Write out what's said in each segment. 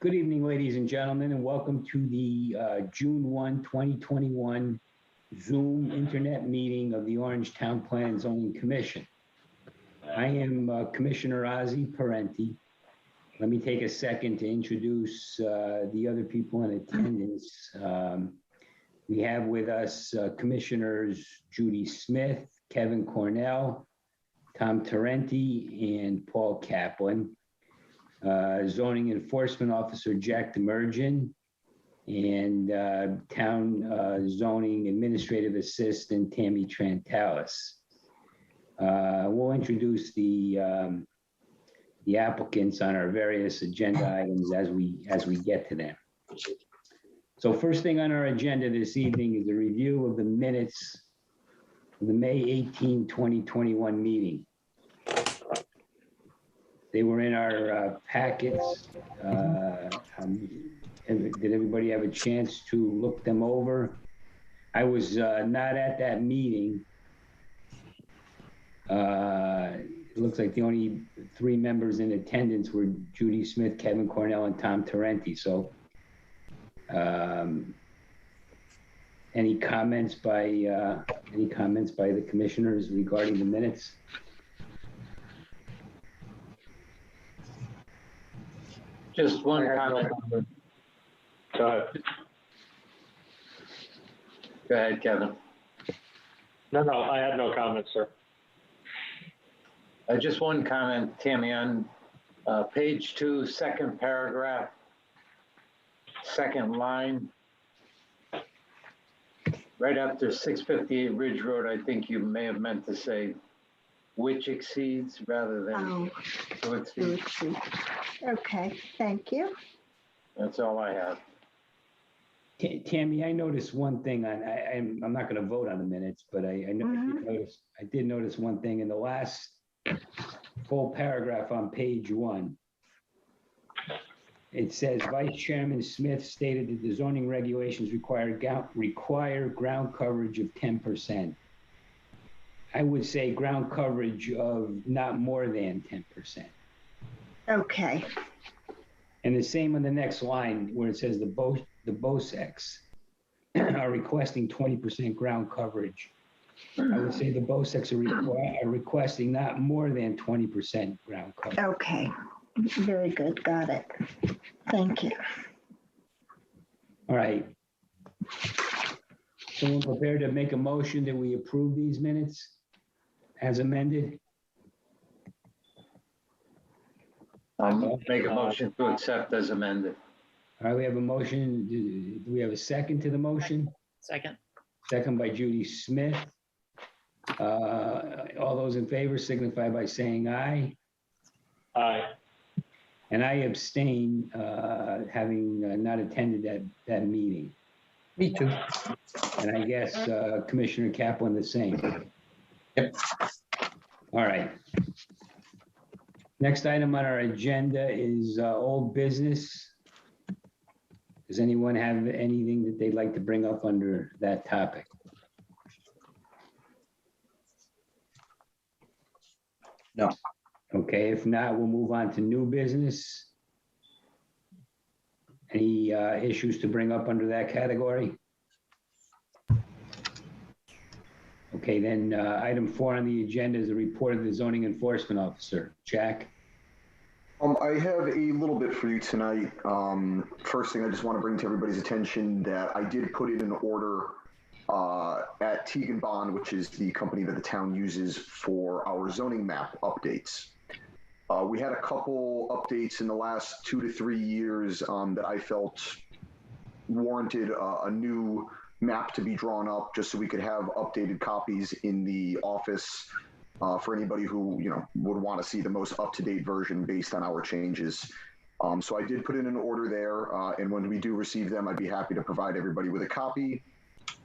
Good evening, ladies and gentlemen, and welcome to the June 1, 2021 Zoom Internet meeting of the Orange Town Plan and Zoning Commission. I am Commissioner Ozzie Parenti. Let me take a second to introduce the other people in attendance. We have with us Commissioners Judy Smith, Kevin Cornell, Tom Tarenti, and Paul Kaplan. Zoning Enforcement Officer Jack Demergen, and Town Zoning Administrative Assistant Tammy Trantalis. We'll introduce the applicants on our various agenda items as we get to them. So first thing on our agenda this evening is a review of the minutes of the May 18, 2021 meeting. They were in our packets. Did everybody have a chance to look them over? I was not at that meeting. It looks like the only three members in attendance were Judy Smith, Kevin Cornell, and Tom Tarenti. So any comments by the commissioners regarding the minutes? Just one comment. Go ahead. Go ahead, Kevin. No, I had no comments, sir. Just one comment, Tammy, on page 2, second paragraph, second line. Right after 658 Ridge Road, I think you may have meant to say which exceeds rather than to exceed. Okay, thank you. That's all I have. Tammy, I noticed one thing. I'm not going to vote on the minutes, but I did notice one thing in the last full paragraph on page 1. It says Vice Chairman Smith stated that the zoning regulations require ground coverage of 10%. I would say ground coverage of not more than 10%. Okay. And the same on the next line where it says the BOSEX are requesting 20% ground coverage. I would say the BOSEX are requesting not more than 20% ground coverage. Okay, very good, got it. Thank you. All right. Someone prepared to make a motion that we approve these minutes as amended? Make a motion to accept as amended. All right, we have a motion. Do we have a second to the motion? Second. Second by Judy Smith. All those in favor signify by saying aye. Aye. And I abstain, having not attended that meeting. Me too. And I guess Commissioner Kaplan the same. Yep. All right. Next item on our agenda is old business. Does anyone have anything that they'd like to bring up under that topic? No. Okay, if not, we'll move on to new business. Any issues to bring up under that category? Okay, then item 4 on the agenda is a report of the zoning enforcement officer. Jack? I have a little bit for you tonight. First thing I just want to bring to everybody's attention that I did put in an order at Teagan Bond, which is the company that the town uses for our zoning map updates. We had a couple updates in the last 2 to 3 years that I felt warranted a new map to be drawn up just so we could have updated copies in the office for anybody who would want to see the most up-to-date version based on our changes. So I did put in an order there, and when we do receive them, I'd be happy to provide everybody with a copy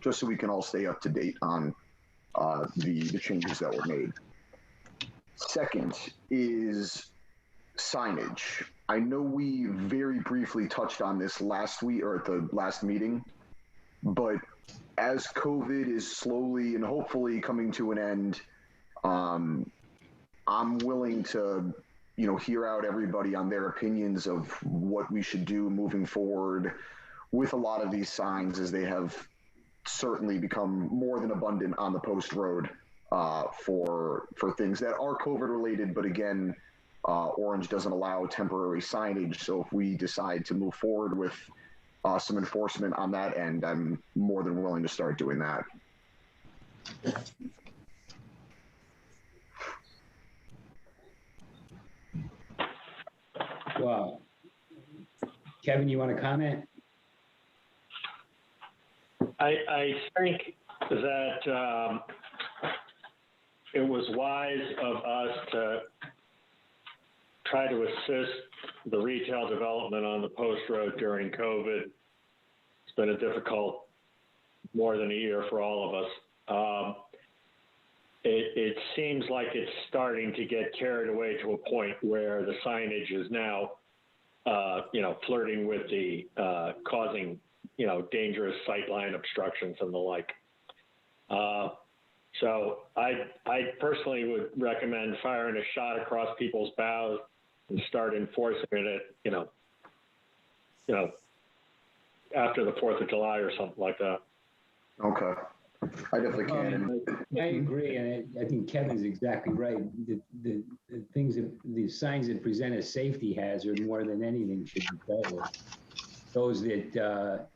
just so we can all stay up to date on the changes that were made. Second is signage. I know we very briefly touched on this last week or at the last meeting, but as COVID is slowly and hopefully coming to an end, I'm willing to hear out everybody on their opinions of what we should do moving forward with a lot of these signs, as they have certainly become more than abundant on the post road for things that are COVID related. But again, Orange doesn't allow temporary signage. So if we decide to move forward with some enforcement on that end, I'm more than willing to start doing that. Well, Kevin, you want to comment? I think that it was wise of us to try to assist the retail development on the post road during COVID. It's been a difficult more than a year for all of us. It seems like it's starting to get carried away to a point where the signage is now, flirting with the causing, dangerous sightline obstructions and the like. So I personally would recommend firing a shot across people's bows and start enforcing it after the 4th of July or something like that. Okay. I definitely can. I agree, and I think Kevin's exactly right. The things that the signs that present a safety hazard more than anything should be dealt with. Those that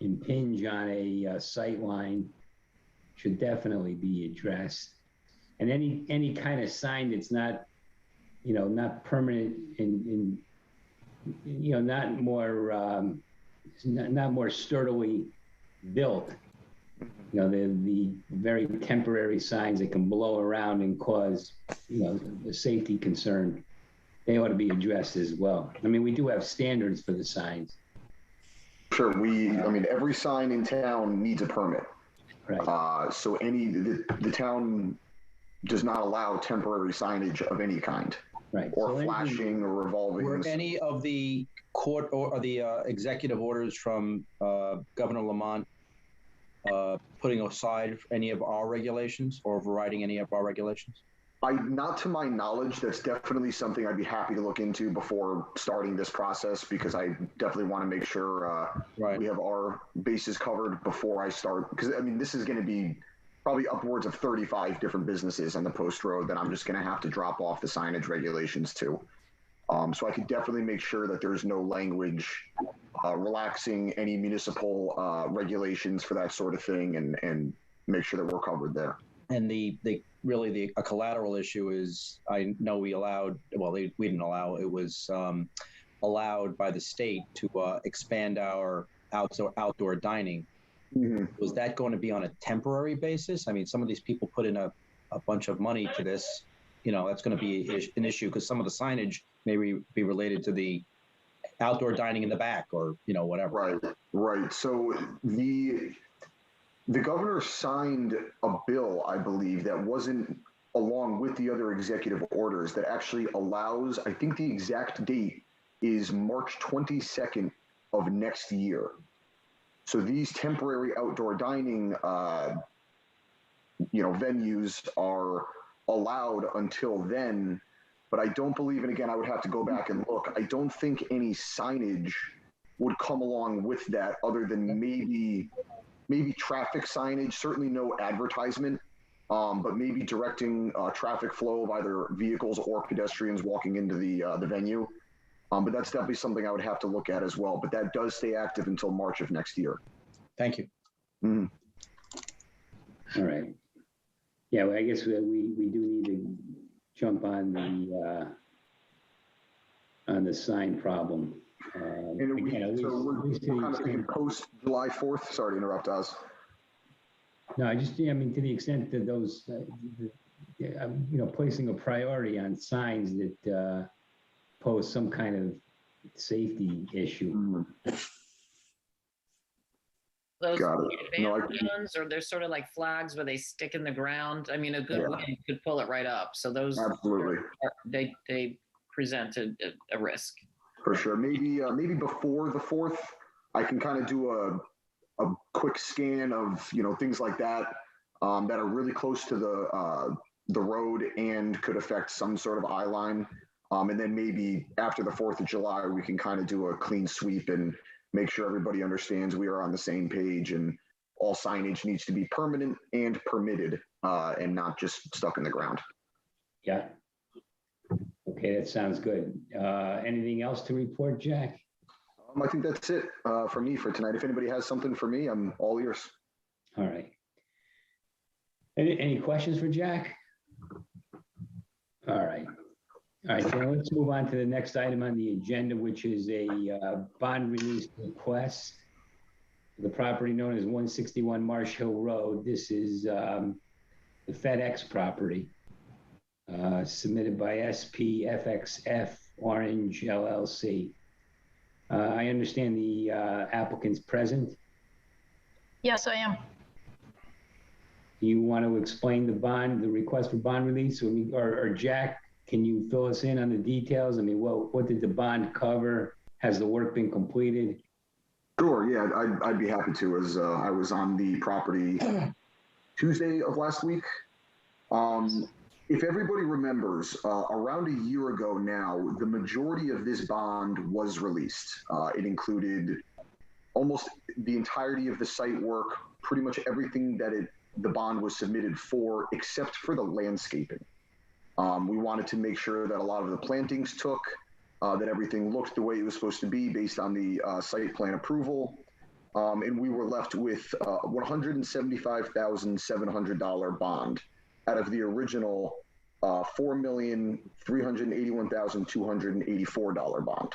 impinge on a sight line should definitely be addressed. And any kind of sign that's not not permanent and not more sturdily built. The very temporary signs that can blow around and cause a safety concern, they ought to be addressed as well. I mean, we do have standards for the signs. Sure. Every sign in town needs a permit. Right. So the town does not allow temporary signage of any kind. Right. Or flashing or revolving. Were any of the court or the executive orders from Governor Lamont putting aside any of our regulations or overriding any of our regulations? Not to my knowledge. That's definitely something I'd be happy to look into before starting this process, because I definitely want to make sure we have our bases covered before I start. Because this is going to be probably upwards of 35 different businesses on the post road that I'm just going to have to drop off the signage regulations to. So I could definitely make sure that there's no language relaxing any municipal regulations for that sort of thing, and make sure that we're covered there. And a collateral issue is, I know we didn't allow, it was allowed by the state to expand our outdoor dining. Mm-hmm. Was that going to be on a temporary basis? I mean, some of these people put in a bunch of money to this. That's going to be an issue, because some of the signage may be related to the outdoor dining in the back, or whatever. Right. So the governor signed a bill, I believe, that wasn't along with the other executive orders, that actually allows, I think the exact date is March 22nd of next year. So these temporary outdoor dining, venues are allowed until then, but I don't believe, and again, I would have to go back and look, I don't think any signage would come along with that, other than maybe traffic signage, certainly no advertisement, but maybe directing traffic flow of either vehicles or pedestrians walking into the venue. But that's definitely something I would have to look at as well. But that does stay active until March of next year. Thank you. Mm-hmm. All right. Yeah, well, I guess we do need to jump on the sign problem. And we're kind of thinking post July 4th. Sorry to interrupt, Oz. No, to the extent that those, placing a priority on signs that pose some kind of safety issue. Mm-hmm. Those Got it. advanced ones, or they're sort of like flags where they stick in the ground. A good wind could pull it right up. So those absolutely they present a risk. For sure. Maybe before the 4th, I can kind of do a quick scan of things like that that are really close to the road and could affect some sort of eye line. And then maybe after the 4th of July, we can kind of do a clean sweep and make sure everybody understands we are on the same page and all signage needs to be permanent and permitted and not just stuck in the ground. Yeah. Okay, that sounds good. Anything else to report, Jack? I think that's it for me for tonight. If anybody has something for me, I'm all ears. All right. Any questions for Jack? All right. All right, so let's move on to the next item on the agenda, which is a bond release request. The property known as 161 Marsh Hill Road. This is the FedEx property submitted by SPFXF Orange LLC. I understand the applicant's present. Yes, I am. Do you want to explain the request for bond release, or Jack, can you fill us in on the details? I mean, what did the bond cover? Has the work been completed? Sure, yeah, I'd be happy to, as I was on the property Tuesday of last week. If everybody remembers, around a year ago now, the majority of this bond was released. It included almost the entirety of the site work, pretty much everything that the bond was submitted for, except for the landscaping. We wanted to make sure that a lot of the plantings took, that everything looked the way it was supposed to be based on the site plan approval. And we were left with a $175,700 bond out of the original $4,381,284 bond.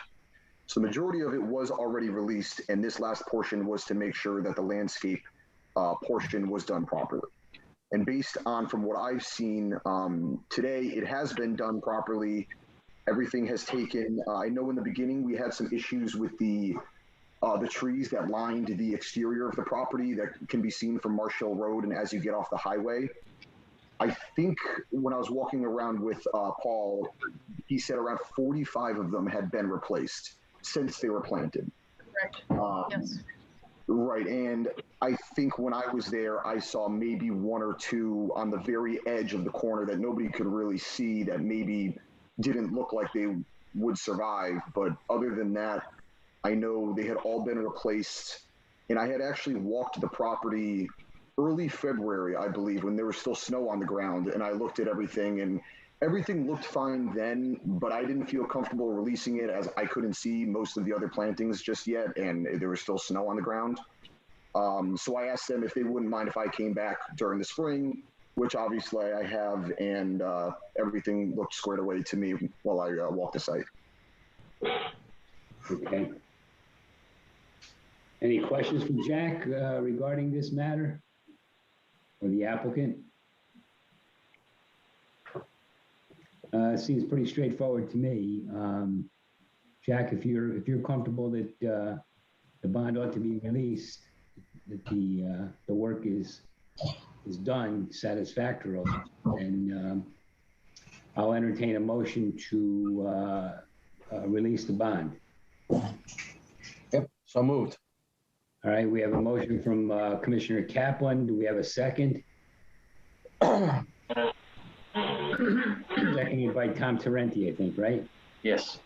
So the majority of it was already released, and this last portion was to make sure that the landscape portion was done properly. And based on from what I've seen today, it has been done properly. Everything has taken, I know in the beginning we had some issues with the trees that lined the exterior of the property that can be seen from Marsh Hill Road and as you get off the highway. I think when I was walking around with Paul, he said around 45 of them had been replaced since they were planted. Correct. Yes. Right, and I think when I was there, I saw maybe one or two on the very edge of the corner that nobody could really see that maybe didn't look like they would survive. But other than that, I know they had all been replaced. And I had actually walked the property early February, I believe, when there was still snow on the ground. And I looked at everything, and everything looked fine then, but I didn't feel comfortable releasing it as I couldn't see most of the other plantings just yet, and there was still snow on the ground. So I asked them if they wouldn't mind if I came back during the spring, which obviously I have, and everything looked squared away to me while I walked the site. Okay. Any questions from Jack regarding this matter or the applicant? Seems pretty straightforward to me. Jack, if you're comfortable that the bond ought to be released, that the work is done satisfactorily, and I'll entertain a motion to release the bond. Yep, so moved. All right, we have a motion from Commissioner Kaplan. Do we have a second? Seconded by Tom Tarenti, I think, right? Yes.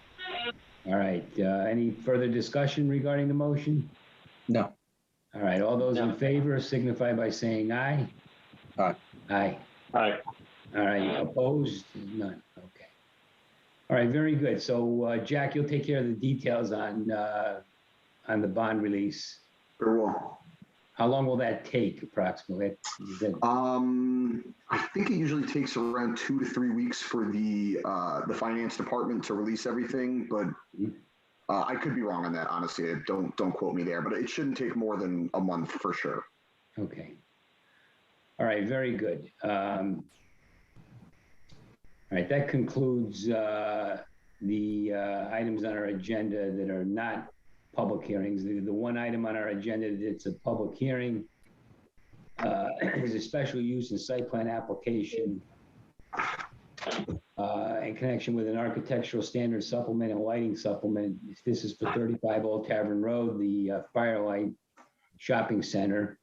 All right, any further discussion regarding the motion? No. All right, all those in favor signify by saying aye. Aye. Aye. Aye. All right, opposed? None, okay. All right, very good. So Jack, you'll take care of the details on the bond release. Very well. How long will that take approximately? I think it usually takes around 2 to 3 weeks for the finance department to release everything, but I could be wrong on that. Honestly, don't quote me there, but it shouldn't take more than a month for sure. Okay. All right, very good. All right, that concludes the items on our agenda that are not public hearings. The one item on our agenda that's a public hearing is a special use and site plan application in connection with an architectural standard supplement and lighting supplement. This is for 35 Old Tavern Road, the Firelight Shopping Center.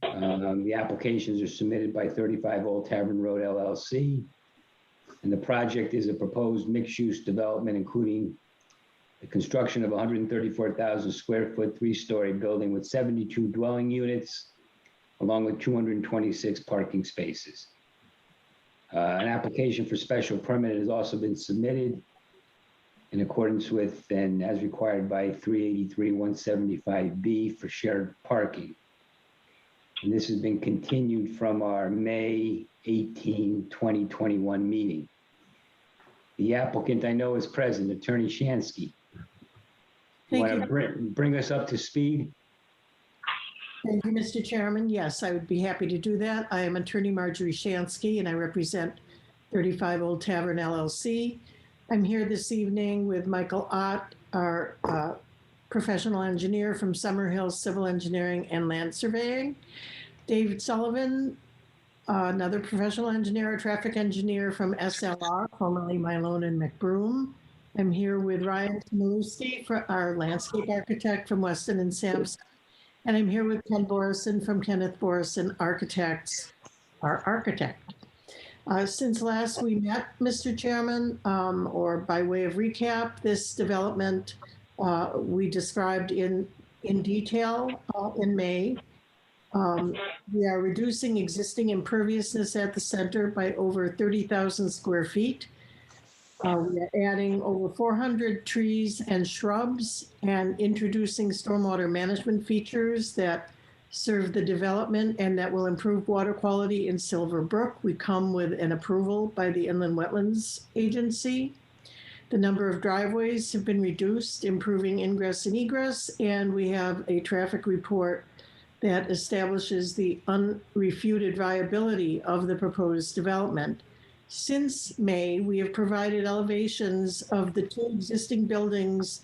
The applications are submitted by 35 Old Tavern Road LLC. And the project is a proposed mixed-use development, including the construction of 134,000 square foot, 3-story building with 72 dwelling units, along with 226 parking spaces. An application for special permit has also been submitted in accordance with and as required by 383-175B for shared parking. And this has been continued from our May 18, 2021 meeting. The applicant I know is present, Attorney Shansky. You Thank want you. to bring us up to speed? Thank you, Mr. Chairman. Yes, I would be happy to do that. I am Attorney Marjorie Shansky, and I represent 35 Old Tavern LLC. I'm here this evening with Michael Ott, our professional engineer from Summerhill Civil Engineering and Land Surveying. David Sullivan, another professional engineer, a traffic engineer from SLR, formerly Milone and McBroom. I'm here with Ryan Chmielewski, our landscape architect from Weston and Sampson. And I'm here with Ken Borison from Kenneth Borison Architects, our architect. Since last we met, Mr. Chairman, or by way of recap, this development we described in detail in May. We are reducing existing imperviousness at the center by over 30,000 square feet. We are adding over 400 trees and shrubs and introducing stormwater management features that serve the development and that will improve water quality in Silver Brook. We come with an approval by the Inland Wetlands Agency. The number of driveways have been reduced, improving ingress and egress, and we have a traffic report that establishes the unrefuted viability of the proposed development. Since May, we have provided elevations of the 2 existing buildings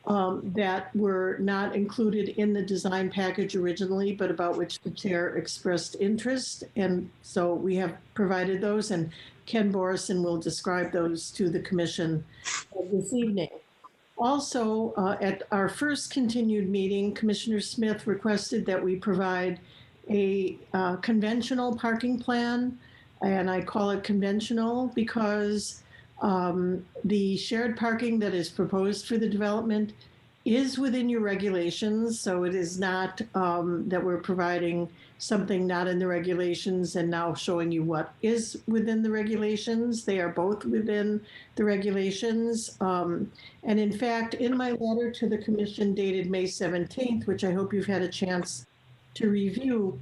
that were not included in the design package originally, but about which the chair expressed interest. And so we have provided those, and Ken Borison will describe those to the commission this evening. Also, at our first continued meeting, Commissioner Smith requested that we provide a conventional parking plan. And I call it conventional because the shared parking that is proposed for the development is within your regulations. So it is not that we're providing something not in the regulations and now showing you what is within the regulations. They are both within the regulations. And in fact, in my letter to the commission dated May 17th, which I hope you've had a chance to review,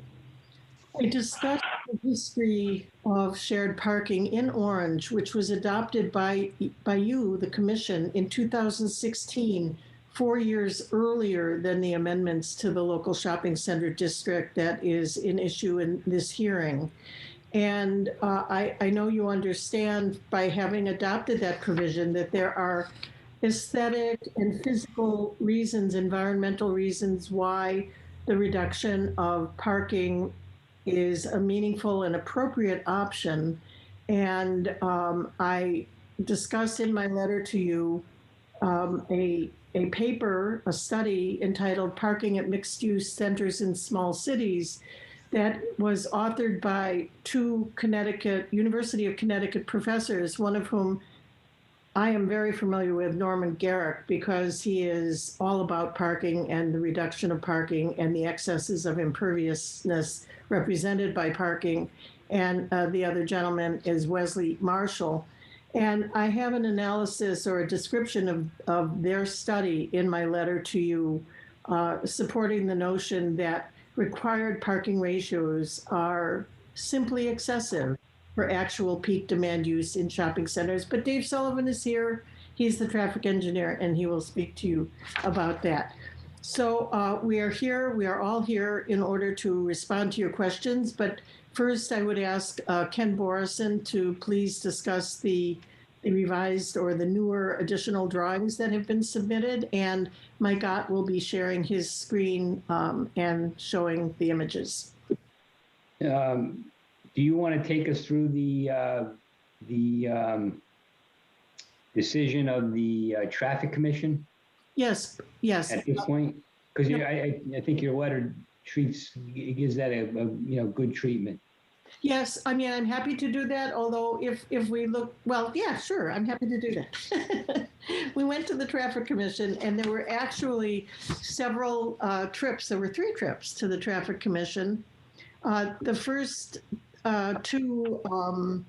I discussed the history of shared parking in Orange, which was adopted by you, the commission, in 2016, 4 years earlier than the amendments to the local shopping center district that is in issue in this hearing. And I know you understand by having adopted that provision that there are aesthetic and physical reasons, environmental reasons why the reduction of parking is a meaningful and appropriate option. And I discussed in my letter to you a paper, a study entitled Parking at Mixed-Use Centers in Small Cities that was authored by 2 University of Connecticut professors, one of whom I am very familiar with, Norman Garrick, because he is all about parking and the reduction of parking and the excesses of imperviousness represented by parking. And the other gentleman is Wesley Marshall. And I have an analysis or a description of their study in my letter to you, supporting the notion that required parking ratios are simply excessive for actual peak demand use in shopping centers. But Dave Sullivan is here. He's the traffic engineer, and he will speak to you about that. So we are here. We are all here in order to respond to your questions. But first, I would ask Ken Borison to please discuss the revised or the newer additional drawings that have been submitted. And Mike Ott will be sharing his screen and showing the images. Do you want to take us through the decision of the Traffic Commission Yes, yes. at this point? Because I think your letter gives that a good treatment. Yes, I mean, I'm happy to do that, although if we look, well, yeah, sure, I'm happy to do that. We went to the Traffic Commission, and there were actually several trips. There were 3 trips to the Traffic Commission. The first 2,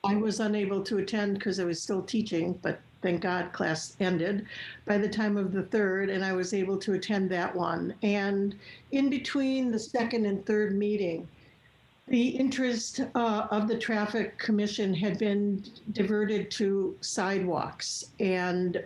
I was unable to attend because I was still teaching, but thank God class ended by the time of the 3rd, and I was able to attend that one. And in between the 2nd and 3rd meeting, the interest of the Traffic Commission had been diverted to sidewalks. And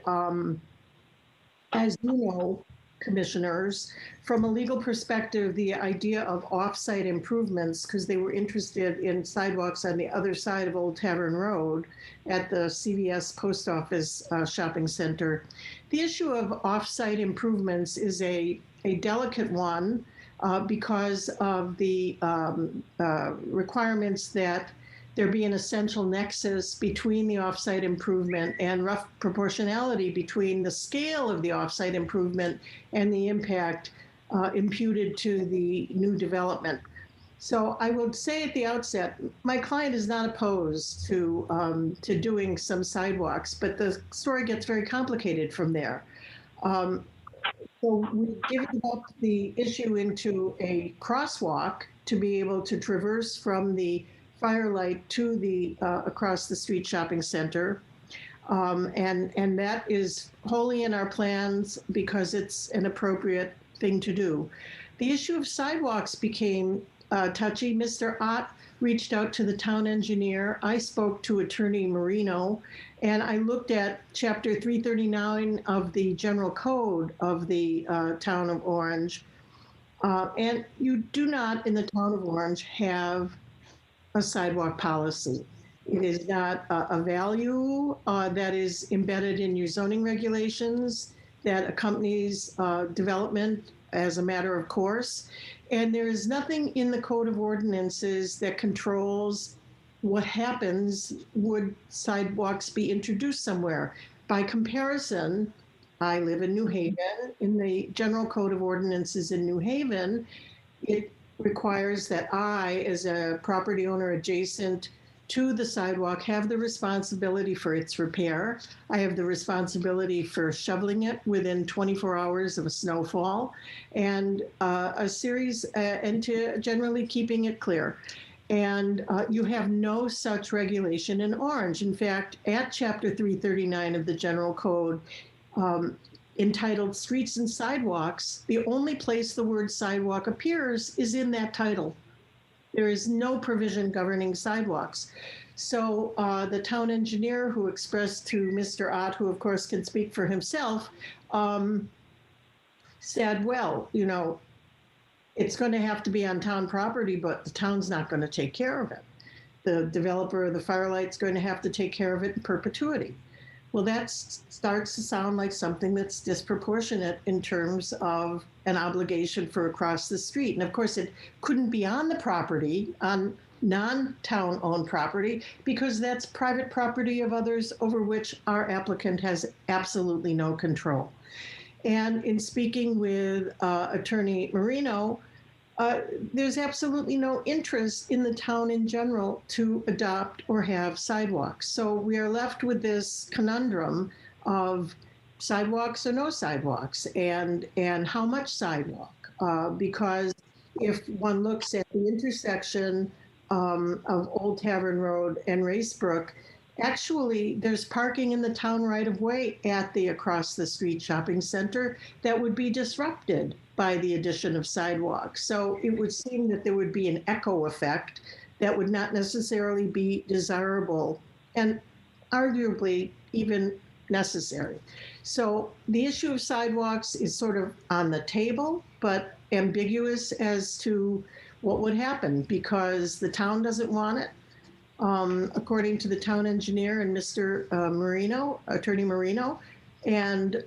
as you know, commissioners, from a legal perspective, the idea of off-site improvements, because they were interested in sidewalks on the other side of Old Tavern Road at the CVS Post Office Shopping Center. The issue of off-site improvements is a delicate one. Because of the requirements that there be an essential nexus between the offsite improvement and rough proportionality between the scale of the offsite improvement and the impact imputed to the new development. So I would say at the outset, my client is not opposed to doing some sidewalks, but the story gets very complicated from there. So we've given up the issue into a crosswalk to be able to traverse from the Firelight to the across the street shopping center. And that is wholly in our plans because it's an appropriate thing to do. The issue of sidewalks became touchy. Mr. Ott reached out to the town engineer. I spoke to Attorney Marino, and I looked at Chapter 339 of the General Code of the Town of Orange. And you do not, in the Town of Orange, have a sidewalk policy. It is not a value that is embedded in your zoning regulations that accompanies development as a matter of course. And there is nothing in the Code of Ordinances that controls what happens would sidewalks be introduced somewhere. By comparison, I live in New Haven. In the General Code of Ordinances in New Haven, it requires that I, as a property owner adjacent to the sidewalk, have the responsibility for its repair. I have the responsibility for shoveling it within 24 hours of a snowfall, and a series, and to generally keeping it clear. And you have no such regulation in Orange. In fact, at Chapter 339 of the General Code, entitled Streets and Sidewalks, the only place the word sidewalk appears is in that title. There is no provision governing sidewalks. So the town engineer, who expressed to Mr. Ott, who of course can speak for himself, said, well, you know, it's going to have to be on town property, but the town's not going to take care of it. The developer of the Firelight's going to have to take care of it in perpetuity. Well, that starts to sound like something that's disproportionate in terms of an obligation for across the street. And of course, it couldn't be on the property, on non-town owned property, because that's private property of others over which our applicant has absolutely no control. And in speaking with Attorney Marino, there's absolutely no interest in the town in general to adopt or have sidewalks. So we are left with this conundrum of sidewalks or no sidewalks, and how much sidewalk. Because if one looks at the intersection of Old Tavern Road and Racebrook, actually, there's parking in the town right of way at the across the street shopping center that would be disrupted by the addition of sidewalks. So it would seem that there would be an echo effect that would not necessarily be desirable and arguably even necessary. So the issue of sidewalks is sort of on the table, but ambiguous as to what would happen because the town doesn't want it. According to the town engineer and Mr. Marino, Attorney Marino, and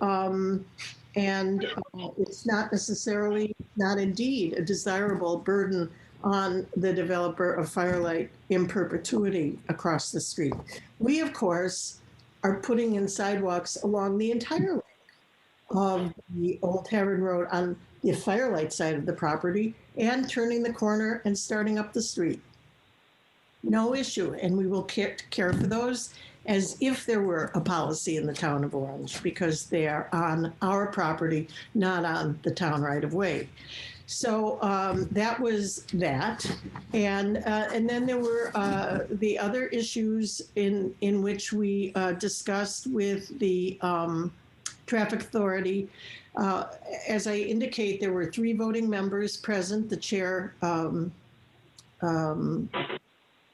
it's not necessarily, not indeed, a desirable burden on the developer of Firelight in perpetuity across the street. We, of course, are putting in sidewalks along the entire length of the Old Tavern Road on the Firelight side of the property and turning the corner and starting up the street. No issue, and we will care for those as if there were a policy in the town of Orange, because they are on our property, not on the town right of way. So that was that, and then there were the other issues in which we discussed with the traffic authority. As I indicate, there were 3 voting members present. The chair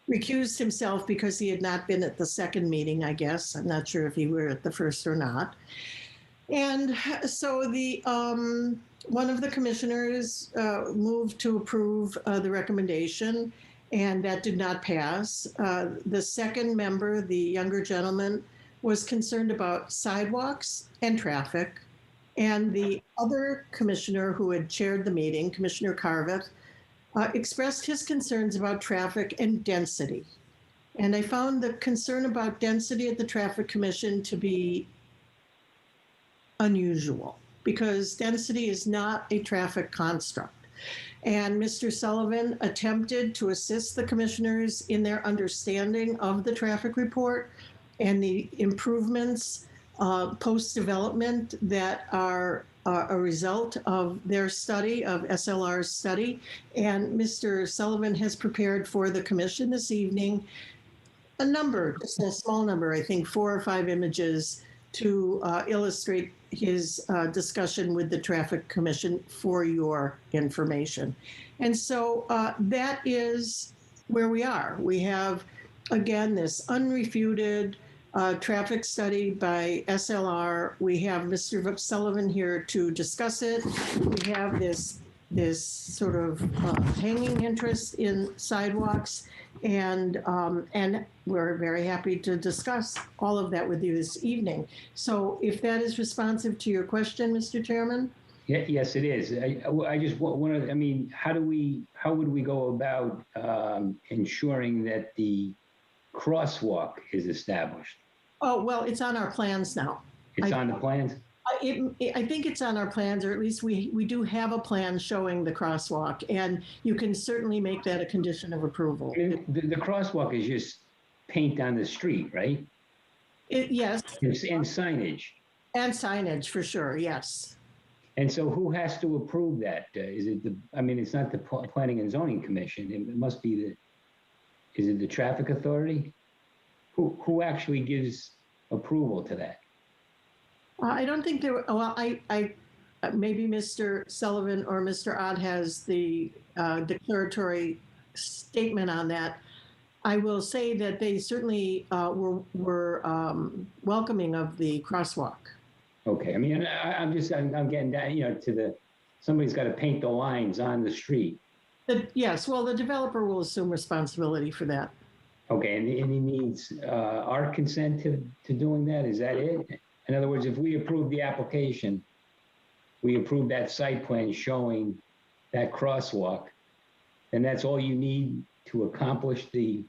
recused himself because he had not been at the second meeting, I guess. I'm not sure if he were at the first or not. And so the one of the commissioners moved to approve the recommendation, and that did not pass. The second member, the younger gentleman, was concerned about sidewalks and traffic. And the other commissioner who had chaired the meeting, Commissioner Carveth, expressed his concerns about traffic and density. And I found the concern about density at the Traffic Commission to be unusual, because density is not a traffic construct. And Mr. Sullivan attempted to assist the commissioners in their understanding of the traffic report and the improvements post-development that are a result of their study, of SLR's study. And Mr. Sullivan has prepared for the commission this evening a number, just a small number, I think 4 or 5 images to illustrate his discussion with the Traffic Commission for your information. And so that is where we are. We have, again, this unrefuted traffic study by SLR. We have Mr. Sullivan here to discuss it. We have this sort of hanging interest in sidewalks, and we're very happy to discuss all of that with you this evening. So if that is responsive to your question, Mr. Chairman? Yeah, yes, it is. I just wanted, I mean, how would we go about ensuring that the crosswalk is established? Oh, well, it's on our plans now. It's on the plans? I think it's on our plans, or at least we do have a plan showing the crosswalk, and you can certainly make that a condition of approval. The crosswalk is just paint on the street, right? Yes. And signage. And signage, for sure, yes. And so who has to approve that? Is it I mean, it's not the Planning and Zoning Commission. It must be is it the Traffic Authority? Who actually gives approval to that? I don't think there, well, I maybe Mr. Sullivan or Mr. Ott has the declaratory statement on that. I will say that they certainly were welcoming of the crosswalk. Okay, I mean, I'm getting down, to somebody's got to paint the lines on the street. Yes, well, the developer will assume responsibility for that. Okay, and he needs our consent to doing that, is that it? In other words, if we approve the application, we approve that site plan showing that crosswalk, then that's all you need to accomplish the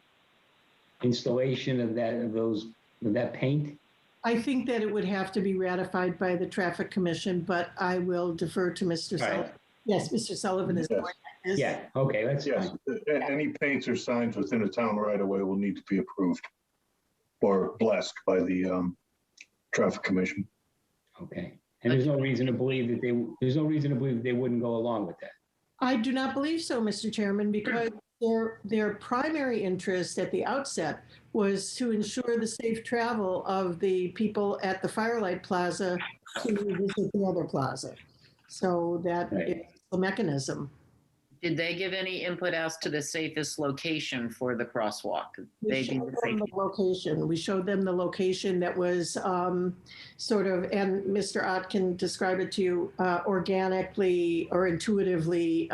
installation of that paint? I think that it would have to be ratified by the Traffic Commission, but I will defer to Mr. Sullivan. Yes, Mr. Sullivan is going at this. Yeah, okay, that's Yes, fine. any paints or signs within a town right of way will need to be approved or blessed by the Traffic Commission. Okay, and there's no reason to believe that they wouldn't go along with that. I do not believe so, Mr. Chairman, because their primary interest at the outset was to ensure the safe travel of the people at the Firelight Plaza to visit the other plaza. So that is the mechanism. Did they give any input as to the safest location for the crosswalk? We showed them the location. We showed them the location that was sort of, and Mr. Ott can describe it to you, organically or intuitively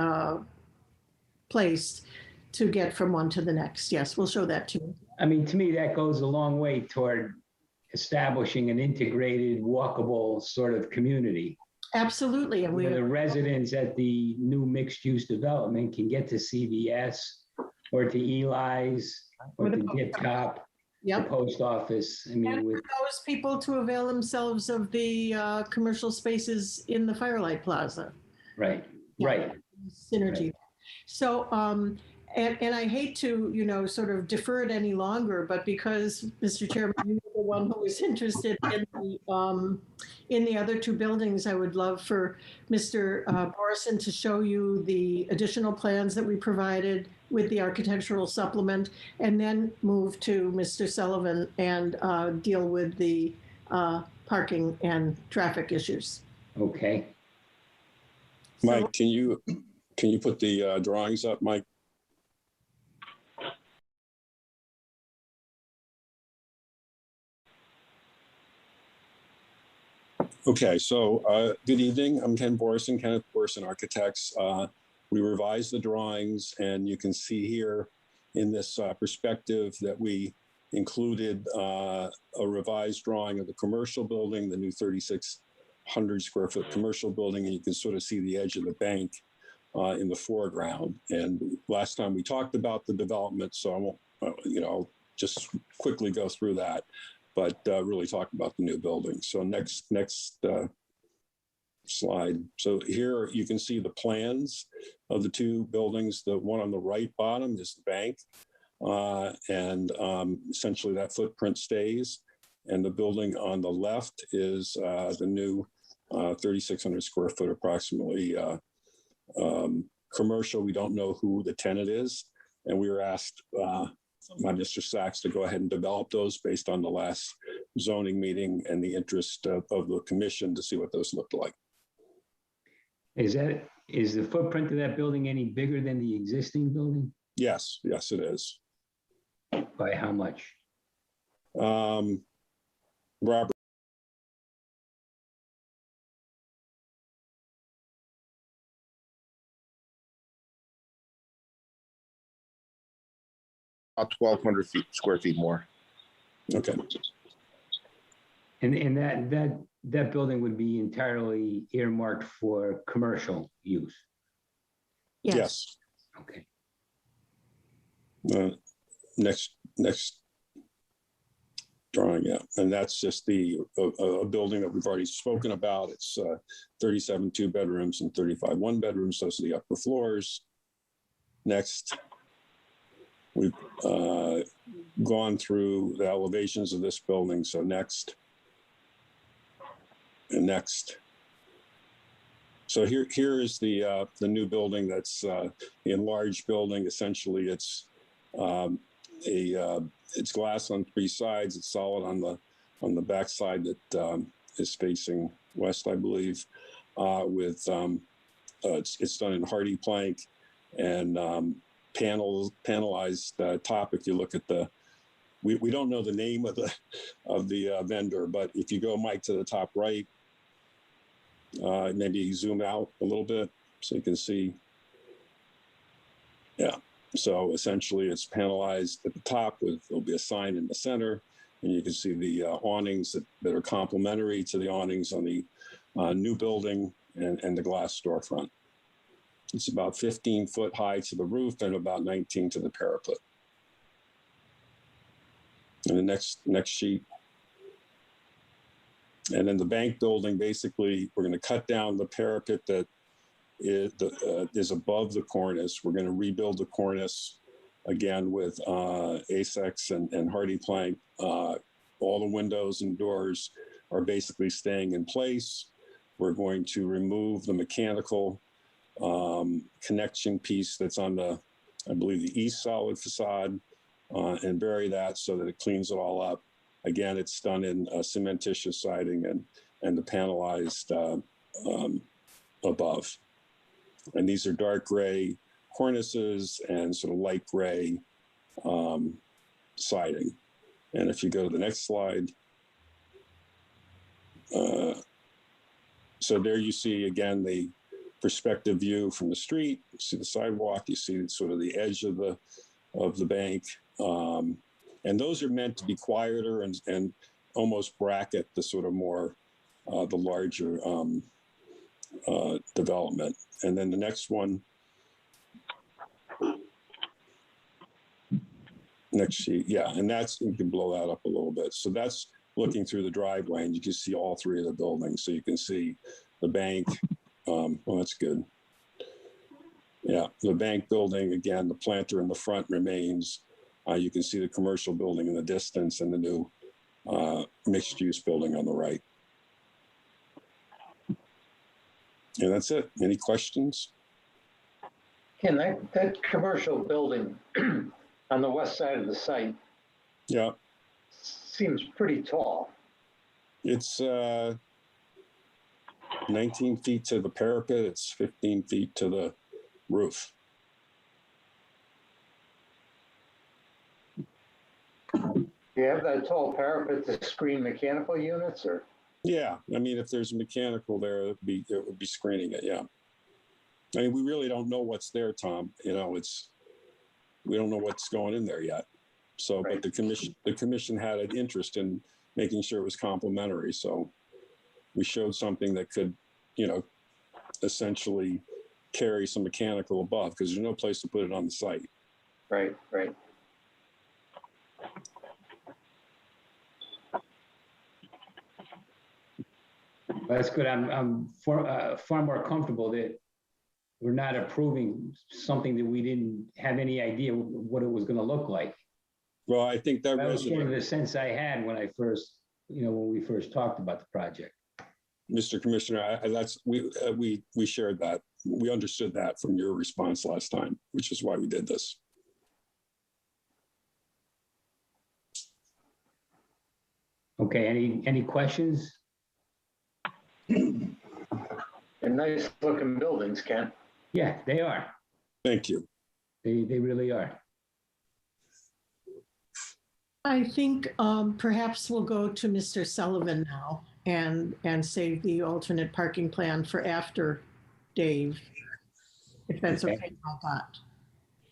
placed to get from one to the next. Yes, we'll show that to you. I mean, to me, that goes a long way toward establishing an integrated, walkable sort of community. Absolutely. And where the residents at the new mixed-use development can get to CVS or to Eli's or to Dip Top Yep. post office. I And mean, for with, those people to avail themselves of the commercial spaces in the Firelight Plaza. right, Yeah. right. Synergy. So, and I hate to, sort of defer it any longer, but because, Mr. Chairman, you were the one who was interested in the other two buildings, I would love for Mr. Morrison to show you the additional plans that we provided with the architectural supplement, and then move to Mr. Sullivan and deal with the parking and traffic issues. Okay. Mike, can you put the drawings up, Mike? Okay, so good evening. I'm Kenneth Borson Architects. We revised the drawings, and you can see here in this perspective that we included a revised drawing of the commercial building, the new 3,600 square foot commercial building, and you can sort of see the edge of the bank in the foreground. And last time we talked about the development, so I won't, I'll just quickly go through that, but really talk about the new building. So next slide. So here you can see the plans of the two buildings. The one on the right bottom is the bank, and essentially that footprint stays. And the building on the left is the new 3,600 square foot approximately commercial. We don't know who the tenant is, and we were asked by Mr. Sachs to go ahead and develop those based on the last zoning meeting and the interest of the commission to see what those looked like. Is the footprint of that building any bigger than the existing building? Yes, it is. By how much? Robert. About 1,200 square feet more. Okay. And that building would be entirely earmarked for commercial use? Yes. Okay. Next drawing, yeah. And that's just a building that we've already spoken about. It's 37 two bedrooms and 35 one bedrooms. Those are the upper floors. Next. We've gone through the elevations of this building. So next. And next. So here is the new building. That's the enlarged building. Essentially, it's it's glass on three sides. It's solid on the back side that is facing west, I believe. With it's done in hardy plank and panelized top. If you look at we don't know the name of the vendor, but if you go, Mike, to the top right. Maybe zoom out a little bit so you can see. Yeah, so essentially it's panelized at the top there'll be a sign in the center, and you can see the awnings that are complementary to the awnings on the new building and the glass storefront. It's about 15 foot high to the roof and about 19 to the parapet. And the next sheet. And then the bank building, basically, we're going to cut down the parapet that is above the cornice. We're going to rebuild the cornice again with ASEX and hardy plank. All the windows and doors are basically staying in place. We're going to remove the mechanical connection piece that's on I believe, the east solid facade and bury that so that it cleans it all up. Again, it's done in cementitious siding and the panelized above. And these are dark gray cornices and sort of light gray siding. And if you go to the next slide, so there you see, again, the perspective view from the street. You see the sidewalk, you see sort of the edge of the bank. And those are meant to be quieter and almost bracket the sort of more, the larger development. And then the next one. next sheet, yeah, and that's, you can blow that up a little bit. So that's looking through the driveway, and you can see all three of the buildings. So you can see the bank. Well, that's good. Yeah, the bank building, again, the planter in the front remains. You can see the commercial building in the distance and the new mixed-use building on the right. And that's it. Any questions? Ken, that commercial building on the west side of the site Yeah, seems pretty tall. it's 19 feet to the parapet. It's 15 feet to the roof. Do you have that tall parapet to screen mechanical units, or? Yeah, I mean, if there's a mechanical there, it would be screening it. Yeah, I mean, we really don't know what's there, Tom. You know, we don't know what's going in there yet. So, Right. but the commission had an interest in making sure it was complementary. So, we showed something that could, you know, essentially carry some mechanical above, because there's no place to put it on the site. Right, right. That's good. I'm far more comfortable that we're not approving something that we didn't have any idea what it was going to look like. Well, I think that That was sort of resident, the sense I had when I first, when we first talked about the project. Mr. Commissioner, we shared that. We understood that from your response last time, which is why we did this. Okay, any questions? And nice looking buildings, Ken. Yeah, they are. Thank you. They really are. I think perhaps we'll go to Mr. Sullivan now and save the alternate parking plan for after Dave, if that's okay about that.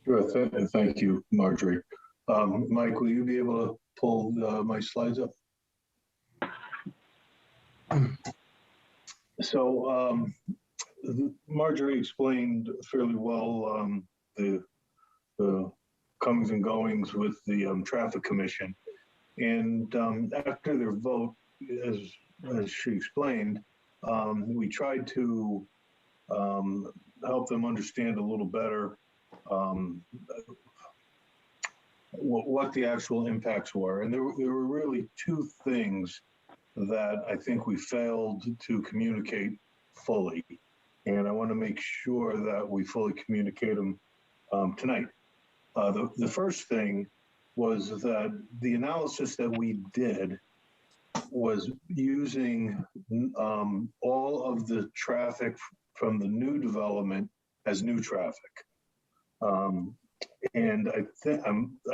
Sure, and thank you, Marjorie. Mike, will you be able to pull my slides up? So Marjorie explained fairly well the comings and goings with the Traffic Commission. And after their vote, as she explained, we tried to help them understand a little better what the actual impacts were. And there were really two things that I think we failed to communicate fully. And I want to make sure that we fully communicate them tonight. The first thing was that the analysis that we did was using all of the traffic from the new development as new traffic. And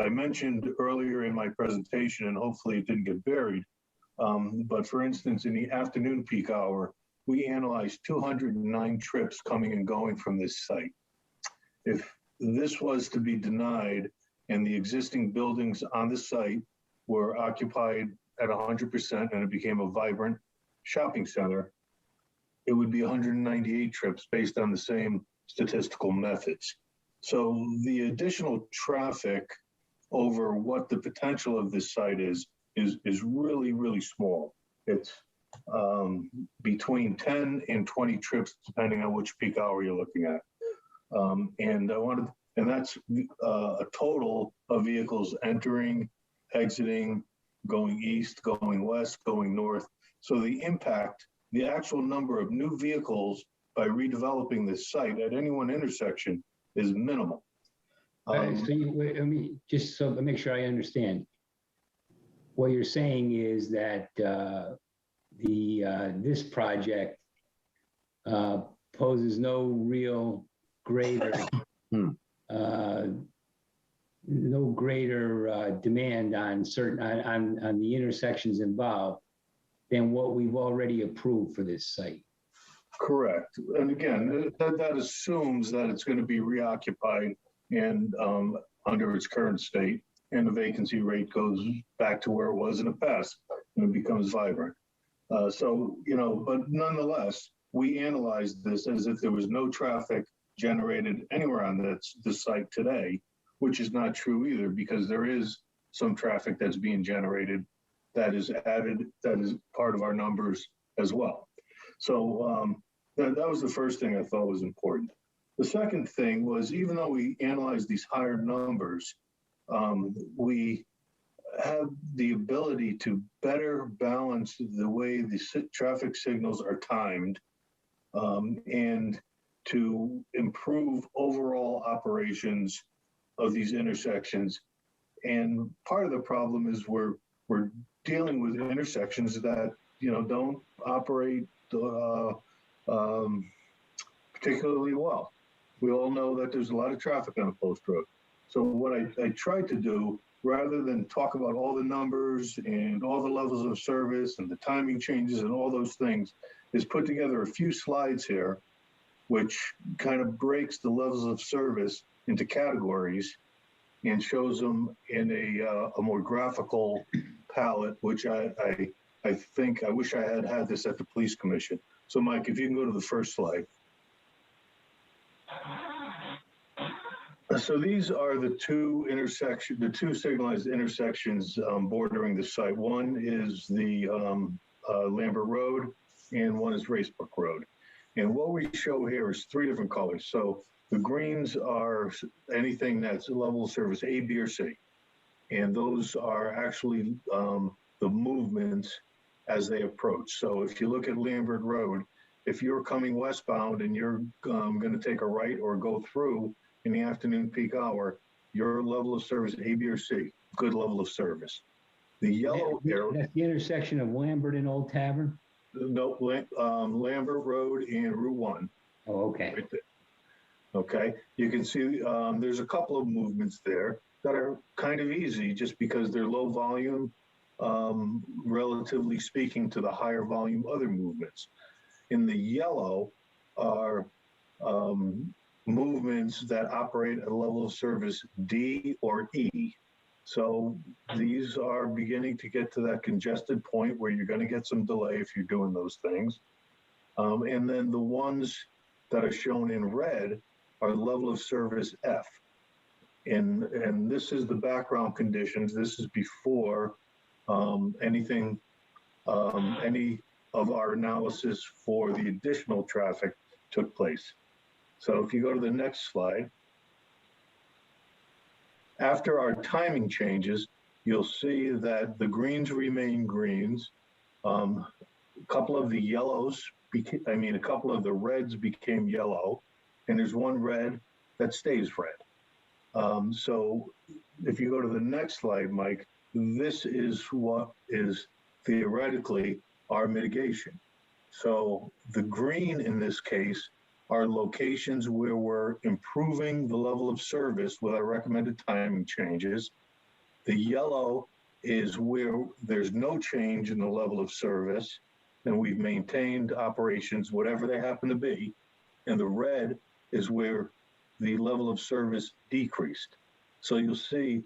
I mentioned earlier in my presentation, and hopefully it didn't get buried, but for instance, in the afternoon peak hour, we analyzed 209 trips coming and going from this site. If this was to be denied and the existing buildings on the site were occupied at 100% and it became a vibrant shopping center, it would be 198 trips based on the same statistical methods. So the additional traffic over what the potential of this site is really, really small. It's between 10 and 20 trips, depending on which peak hour you're looking at. And that's a total of vehicles entering, exiting, going east, going west, going north. So the impact, the actual number of new vehicles by redeveloping this site at any one intersection is minimal. Just so to make sure I understand, what you're saying is that this project poses no real greater demand on on the intersections involved than what we've already approved for this site. Correct. And again, that assumes that it's going to be reoccupied and under its current state, and the vacancy rate goes back to where it was in the past and it becomes vibrant. So, but nonetheless, we analyzed this as if there was no traffic generated anywhere on this site today, which is not true either, because there is some traffic that's being generated that is added, that is part of our numbers as well. So that was the first thing I thought was important. The second thing was, even though we analyzed these higher numbers, we have the ability to better balance the way the traffic signals are timed, and to improve overall operations of these intersections. And part of the problem is we're dealing with intersections that, you know, don't operate particularly well. We all know that there's a lot of traffic on a post road. So what I tried to do, rather than talk about all the numbers and all the levels of service and the timing changes and all those things, is put together a few slides here, which kind of breaks the levels of service into categories and shows them in a more graphical palette, which I think, I wish I had this at the police commission. So Mike, if you can go to the first slide. So these are the two signalized intersections bordering the site. One is the Lambert Road, and one is Racebrook Road. And what we show here is three different colors. So the greens are anything that's level of service A, B, or C. And those are actually the movements as they approach. So if you look at Lambert Road, if you're coming westbound and you're going to take a right or go through in the afternoon peak hour, your level of service A, B, or C, good level of service. The yellow arrow. That's the intersection of Lambert and Old Tavern? No, Lambert Road and Route 1. Oh, okay. Right there. Okay, you can see there's a couple of movements there that are kind of easy just because they're low volume, relatively speaking to the higher volume other movements. In the yellow are movements that operate at a level of service D or E. So these are beginning to get to that congested point where you're going to get some delay if you're doing those things. And then the ones that are shown in red are level of service F. And this is the background conditions. This is before any of our analysis for the additional traffic took place. So if you go to the next slide, after our timing changes, you'll see that the greens remain greens. A couple of the yellows, a couple of the reds became yellow, and there's one red that stays red. So if you go to the next slide, Mike, this is what is theoretically our mitigation. So the green in this case are locations where we're improving the level of service with our recommended timing changes. The yellow is where there's no change in the level of service, and we've maintained operations, whatever they happen to be. And the red is where the level of service decreased. So you'll see,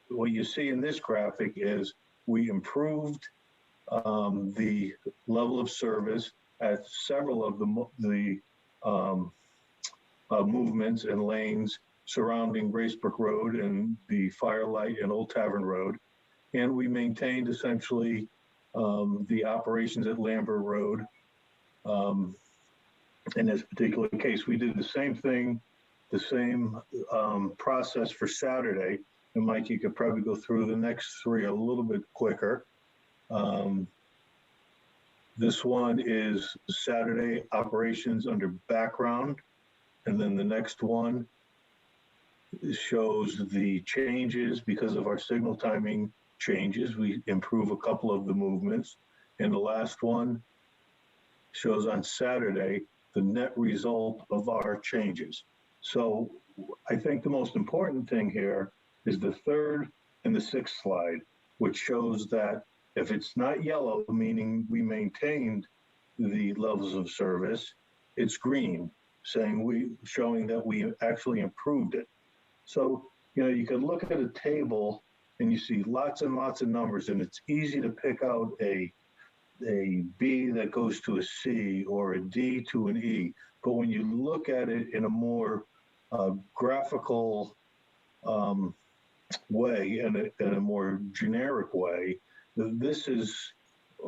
what you see in this graphic is we improved the level of service at several of the movements and lanes surrounding Racebrook Road and the Firelight and Old Tavern Road. And we maintained essentially the operations at Lambert Road. In this particular case, we did the same thing, the same process for Saturday. And Mike, you could probably go through the next three a little bit quicker. This one is Saturday operations under background. And then the next one shows the changes because of our signal timing changes. We improve a couple of the movements. And the last one shows on Saturday the net result of our changes. So I think the most important thing here is the third and the sixth slide, which shows that if it's not yellow, meaning we maintained the levels of service, it's green, showing that we actually improved it. So, you could look at a table and you see lots and lots of numbers, and it's easy to pick out a B that goes to a C or a D to an E. But when you look at it in a more graphical way and in a more generic way, this is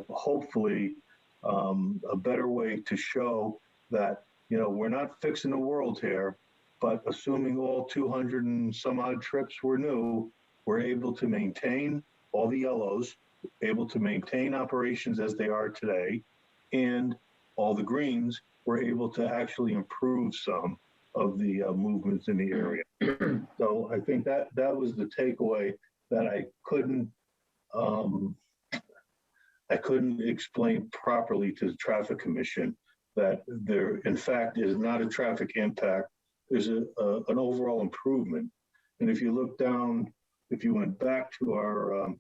hopefully a better way to show that, you know, we're not fixing the world here, but assuming all 200 and some odd trips were new, we're able to maintain all the yellows, able to maintain operations as they are today, and all the greens, we're able to actually improve some of the movements in the area. So I think that was the takeaway that I couldn't explain properly to the traffic commission, that there in fact is not a traffic impact. There's an overall improvement. And if you look down, if you went back to our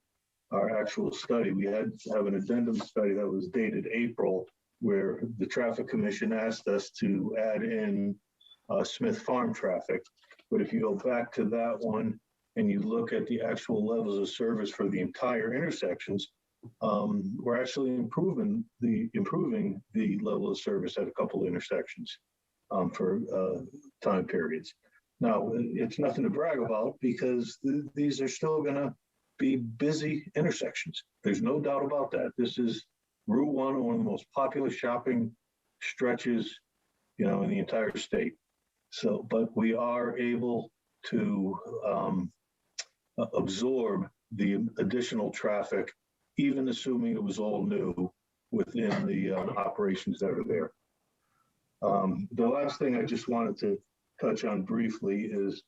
actual study, we had to have an addendum study that was dated April, where the traffic commission asked us to add in Smith Farm traffic. But if you go back to that one and you look at the actual levels of service for the entire intersections, we're actually improving the level of service at a couple of intersections for time periods. Now, it's nothing to brag about because these are still going to be busy intersections. There's no doubt about that. This is Route 1, one of the most popular shopping stretches, you know, in the entire state. So, but we are able to absorb the additional traffic, even assuming it was all new within the operations that are there. The last thing I just wanted to touch on briefly is,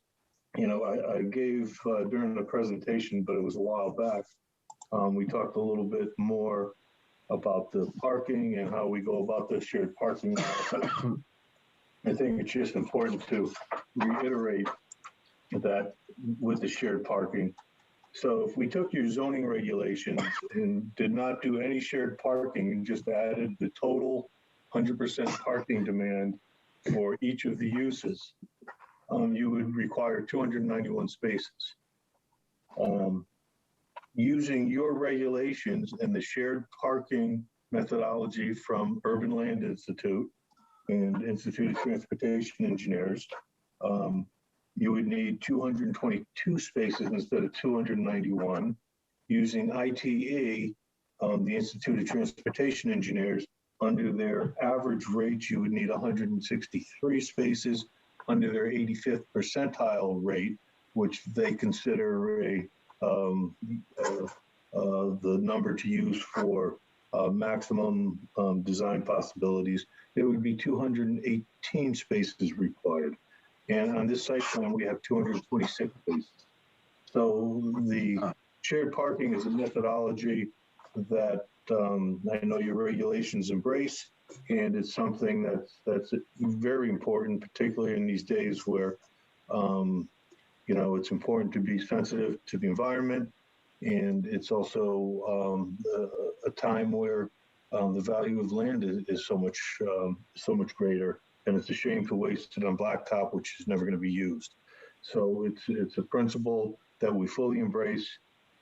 you know, I gave during the presentation, but it was a while back, we talked a little bit more about the parking and how we go about the shared parking. I think it's just important to reiterate that with the shared parking. So if we took your zoning regulations and did not do any shared parking and just added the total 100% parking demand for each of the uses, you would require 291 spaces. Using your regulations and the shared parking methodology from Urban Land Institute and Institute of Transportation Engineers, you would need 222 spaces instead of 291. Using ITE, the Institute of Transportation Engineers, under their average rates, you would need 163 spaces. Under their 85th percentile rate, which they consider the number to use for maximum design possibilities, it would be 218 spaces required. And on this site plan, we have 226 spaces. So the shared parking is a methodology that I know your regulations embrace, and it's something that's very important, particularly in these days where, you know, it's important to be sensitive to the environment, and it's also a time where the value of land is so much greater, and it's a shame to waste it on blacktop, which is never going to be used. So it's a principle that we fully embrace.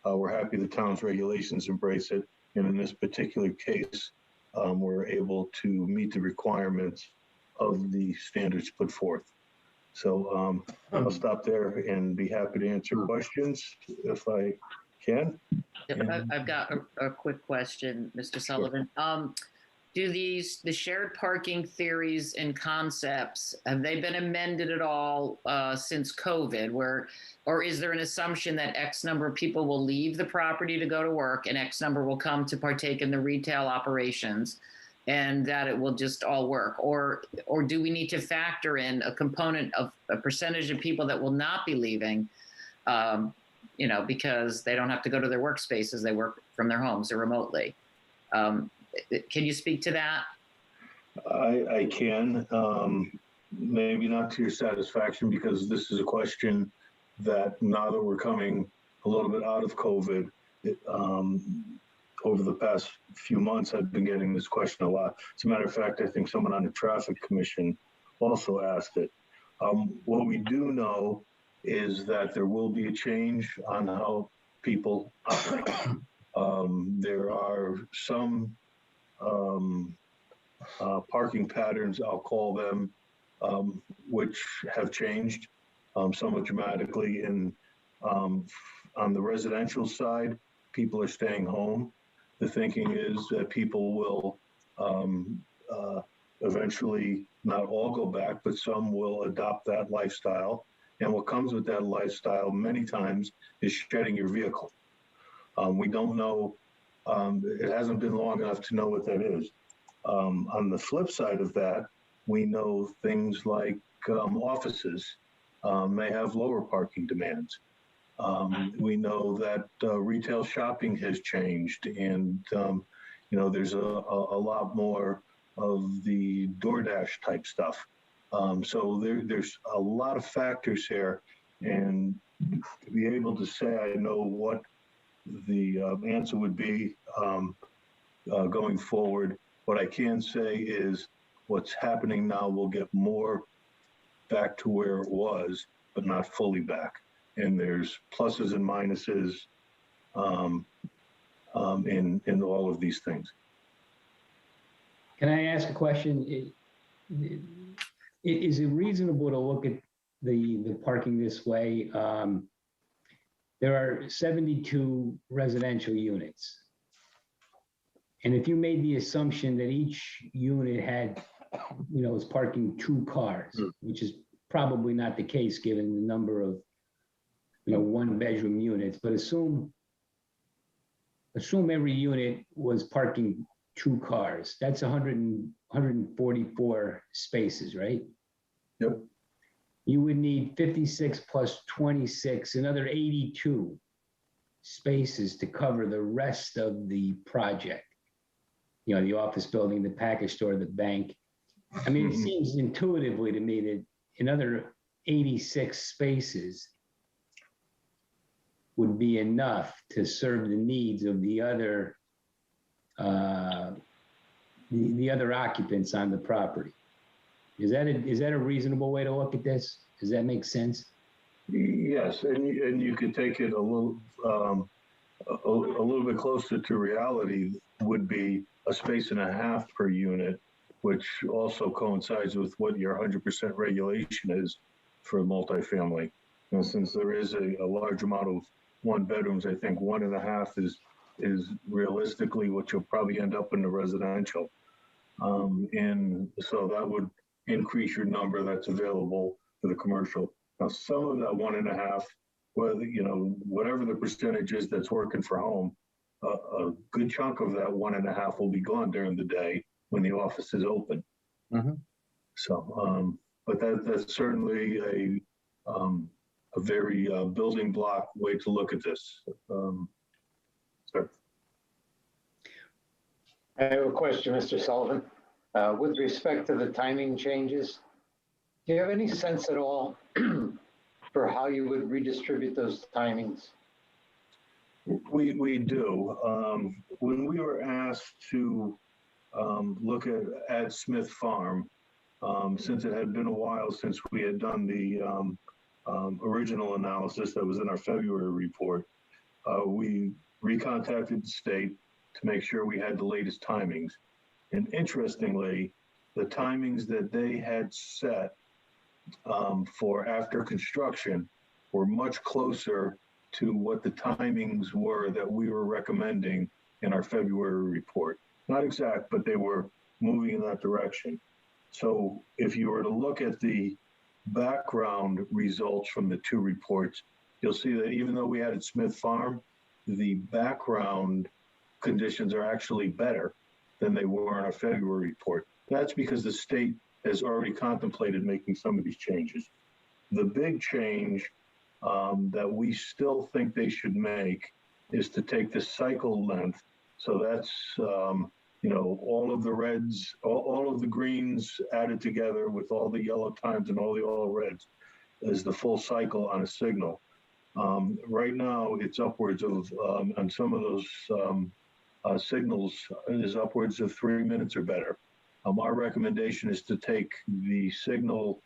We're happy the town's regulations embrace it, and in this particular case, we're able to meet the requirements of the standards put forth. So I'll stop there and be happy to answer questions if I can. I've got a quick question, Mr. Sullivan. Sure. Do the shared parking theories and concepts, have they been amended at all since COVID, or is there an assumption that X number of people will leave the property to go to work and X number will come to partake in the retail operations and that it will just all work? Or do we need to factor in a component of a percentage of people that will not be leaving, you know, because they don't have to go to their workspaces, they work from their homes or remotely? Can you speak to that? I can, maybe not to your satisfaction, because this is a question that now that we're coming a little bit out of COVID, over the past few months, I've been getting this question a lot. As a matter of fact, I think someone on the Traffic Commission also asked it. What we do know is that there will be a change on how people operate. There are some parking patterns, I'll call them, which have changed. somewhat dramatically. And on the residential side, people are staying home. The thinking is that people will eventually not all go back, but some will adopt that lifestyle. And what comes with that lifestyle many times is shedding your vehicle. We don't know, it hasn't been long enough to know what that is. On the flip side of that, we know things like offices may have lower parking demands. We know that retail shopping has changed, and there's a lot more of the DoorDash type stuff. So there's a lot of factors here, and to be able to say I know what the answer would be going forward, what I can say is what's happening now will get more back to where it was, but not fully back. And there's pluses and minuses in all of these things. Can I ask a question? Is it reasonable to look at the parking this way? There are 72 residential units. And if you made the assumption that each unit had, is parking 2 cars, which is probably not the case given the number of, 1-bedroom units, but assume every unit was parking 2 cars. That's 144 spaces, right? Yep. You would need 56 plus 26, another 82 spaces to cover the rest of the project. The office building, the package store, the bank. I mean, it seems intuitively to me that another 86 spaces would be enough to serve the needs of the other occupants on the property. Is that a reasonable way to look at this? Does that make sense? Yes, and you could take it a little bit closer to reality. Would be a space and a half per unit, which also coincides with what your 100% regulation is for multifamily. And since there is a large amount of 1-bedrooms, I think 1.5 is realistically what you'll probably end up in the residential. And so that would increase your number that's available for the commercial. Now, some of that 1.5, whatever the percentage is that's working for home, a good chunk of that 1.5 will be gone during the day when the office is open. Mm-hmm. So, but that's certainly a very building block way to look at this. Sir. I have a question, Mr. Sullivan. With respect to the timing changes, do you have any sense at all for how you would redistribute those timings? We do. When we were asked to look at Smith Farm, since it had been a while since we had done the original analysis that was in our February report, we recontacted the state to make sure we had the latest timings. And interestingly, the timings that they had set for after construction were much closer to what the timings were that we were recommending in our February report. Not exact, but they were moving in that direction. So if you were to look at the background results from the 2 reports, you'll see that even though we had at Smith Farm, the background conditions are actually better than they were in our February report. That's because the state has already contemplated making some of these changes. The big change that we still think they should make is to take the cycle length. So that's, all of the reds, all of the greens added together with all the yellow times and all the all reds is the full cycle on a signal. Right now, it's upwards of, on some of those signals, is upwards of 3 minutes or better. Our recommendation is to take the signal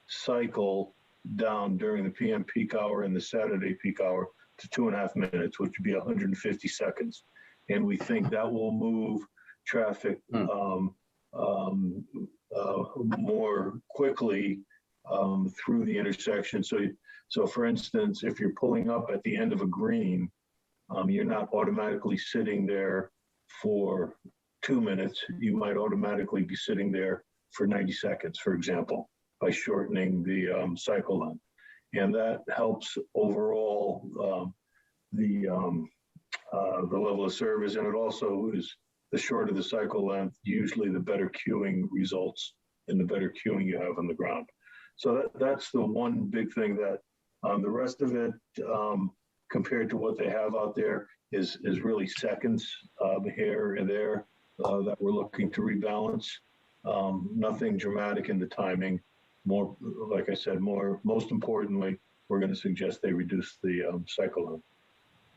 cycle down during the PM peak hour and the Saturday peak hour to 2.5 minutes, which would be 150 seconds. And we think that will move traffic more quickly through the intersection. So for instance, if you're pulling up at the end of a green, you're not automatically sitting there for 2 minutes. You might automatically be sitting there for 90 seconds, for example, by shortening the cycle length. And that helps overall the level of service. And it also is the shorter the cycle length, usually the better queuing results and the better queuing you have on the ground. So that's the one big thing that the rest of it, compared to what they have out there, is really seconds here and there that we're looking to rebalance. Nothing dramatic in the timing. More, like I said, most importantly, we're going to suggest they reduce the cycle length.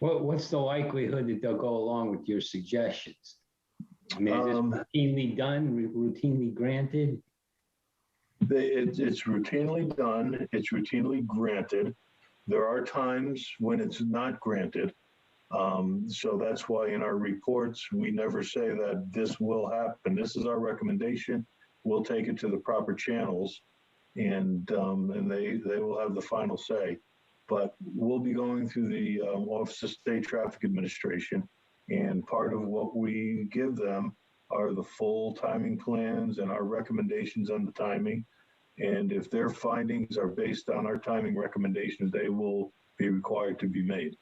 What's the likelihood that they'll go along with your suggestions? I mean, is this routinely done, routinely granted? It's routinely done. It's routinely granted. There are times when it's not granted. So that's why in our reports, we never say that this will happen. This is our recommendation. We'll take it to the proper channels, and they will have the final say. But we'll be going through the Office of State Traffic Administration, and part of what we give them are the full timing plans and our recommendations on the timing. And if their findings are based on our timing recommendations, they will be required to be made.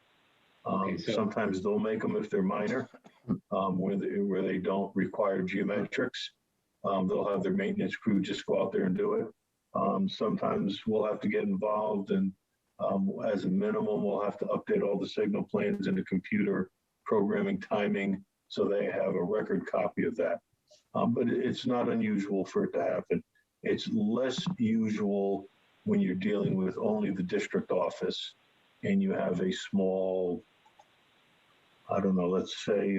Sometimes they'll make them if they're minor, where they don't require geometrics. They'll have their maintenance crew just go out there and do it. Sometimes we'll have to get involved, and as a minimum, we'll have to update all the signal plans into computer programming timing so they have a record copy of that. But it's not unusual for it to happen. It's less usual when you're dealing with only the district office and you have a small, I don't know, let's say